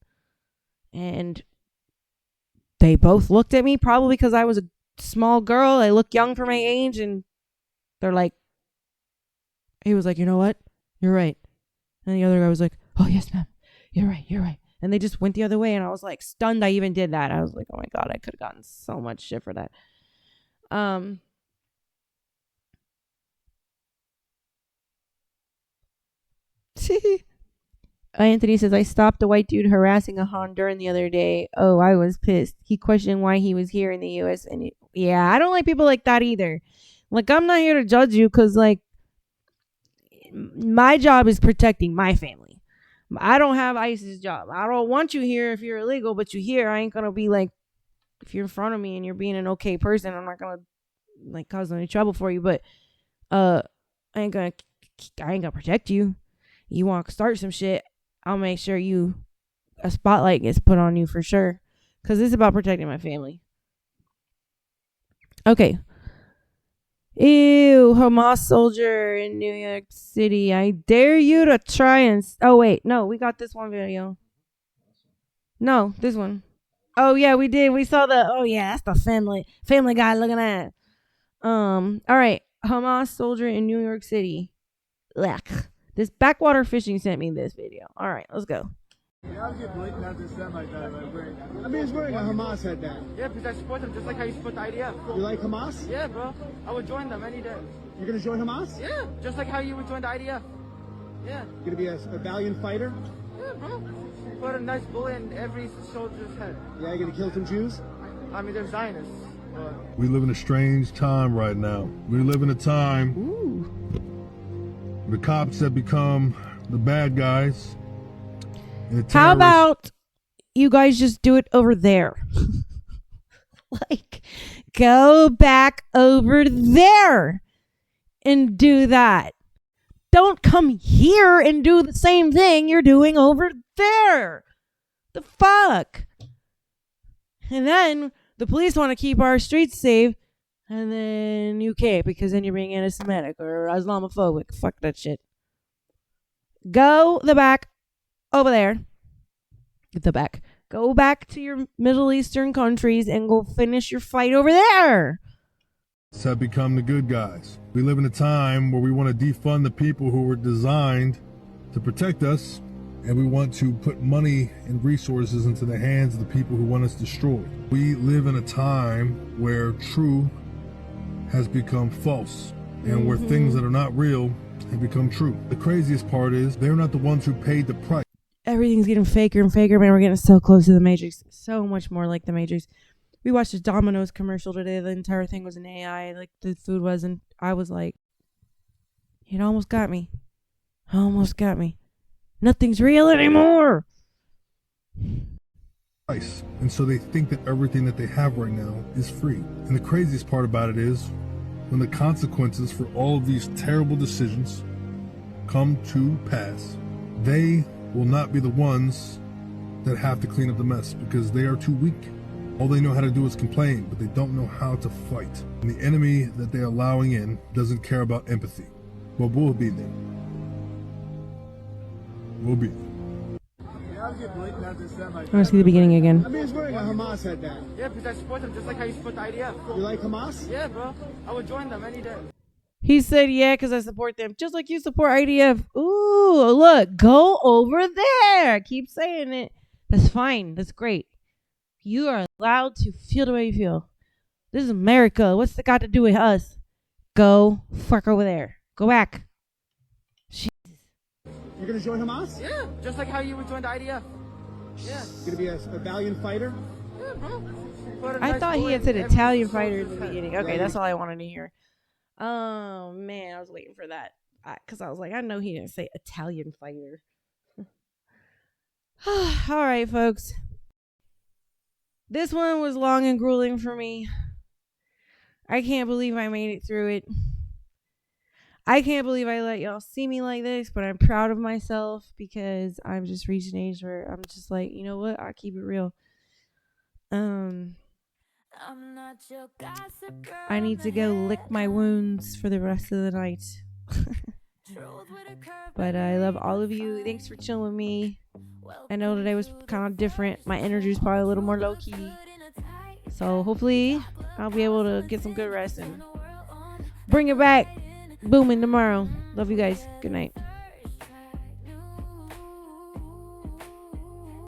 And they both looked at me, probably because I was a small girl. I look young for my age, and they're like, he was like, you know what? You're right. And the other guy was like, oh, yes, ma'am. You're right. You're right. And they just went the other way, and I was like stunned I even did that. I was like, oh my God, I could have gotten so much shit for that. Anthony says, I stopped a white dude harassing a Honduran the other day. Oh, I was pissed. He questioned why he was here in the U.S. And yeah, I don't like people like that either. Like, I'm not here to judge you, because, like, my job is protecting my family. I don't have ICE's job. I don't want you here if you're illegal, but you're here. I ain't going to be like, if you're in front of me and you're being an okay person, I'm not going to, like, cause any trouble for you. But I ain't going to protect you. You want to start some shit, I'll make sure a spotlight gets put on you for sure. Because it's about protecting my family. Okay. Ew, Hamas soldier in New York City. I dare you to try and... Oh, wait. No, we got this one video. No, this one. Oh, yeah, we did. We saw the... Oh, yeah, that's the family guy looking at. All right. Hamas soldier in New York City. Ugh. This backwater fishing sent me this video. All right, let's go. Yeah, I was just blatant not to sound like that. I mean, he's wearing a Hamas headband. Yeah, because I support them just like how you support the IDF. You like Hamas? Yeah, bro. I would join them any day. You're going to join Hamas? Yeah, just like how you would join the IDF. Yeah. You're going to be a valiant fighter? Yeah, bro. Put a nice bullet in every soldier's head. Yeah, you're going to kill some Jews? I mean, they're Zionists. But... We live in a strange time right now. We live in a time the cops have become the bad guys. How about you guys just do it over there? Like, go back over there and do that. Don't come here and do the same thing you're doing over there. The fuck? And then the police want to keep our streets safe, and then you can't, because then you're being anti-Semitic or Islamophobic. Fuck that shit. Go the back over there. Get the back. Go back to your Middle Eastern countries and go finish your fight over there. Have become the good guys. We live in a time where we want to defund the people who were designed to protect us, and we want to put money and resources into the hands of the people who want us destroyed. We live in a time where true has become false, and where things that are not real have become true. The craziest part is they're not the ones who paid the price. Everything's getting faker and faker, man. We're getting so close to the Matrix. So much more like the Matrix. We watched a Domino's commercial today. The entire thing was an AI. Like, the food was, and I was like, it almost got me. Almost got me. Nothing's real anymore. And so they think that everything that they have right now is free. And the craziest part about it is when the consequences for all of these terrible decisions come to pass, they will not be the ones that have to clean up the mess, because they are too weak. All they know how to do is complain, but they don't know how to fight. And the enemy that they're allowing in doesn't care about empathy. Well, we'll be there. We'll be there. Yeah, I was just blatant not to sound like that. I want to see the beginning again. I mean, he's wearing a Hamas headband. Yeah, because I support them just like how you support the IDF. You like Hamas? Yeah, bro. I would join them any day. He said, yeah, because I support them. Just like you support IDF. Ooh, look, go over there. Keep saying it. That's fine. That's great. You are allowed to feel the way you feel. This is America. What's it got to do with us? Go fuck over there. Go back. You're gonna join Hamas? Yeah, just like how you would join the IDF. Yeah. You're gonna be a valiant fighter? Yeah, bro. I thought he had said Italian fighter in the beginning. Okay, that's all I wanted to hear. Oh, man, I was waiting for that. Because I was like, I know he didn't say Italian fighter. All right, folks. This one was long and grueling for me. I can't believe I made it through it. I can't believe I let y'all see me like this, but I'm proud of myself because I'm just reaching an age where I'm just like, you know what? I keep it real. I need to go lick my wounds for the rest of the night. But I love all of you. Thanks for chilling with me. I know today was kind of different. My energy is probably a little more low-key. So hopefully I'll be able to get some good rest and bring it back booming tomorrow. Love you guys. Good night.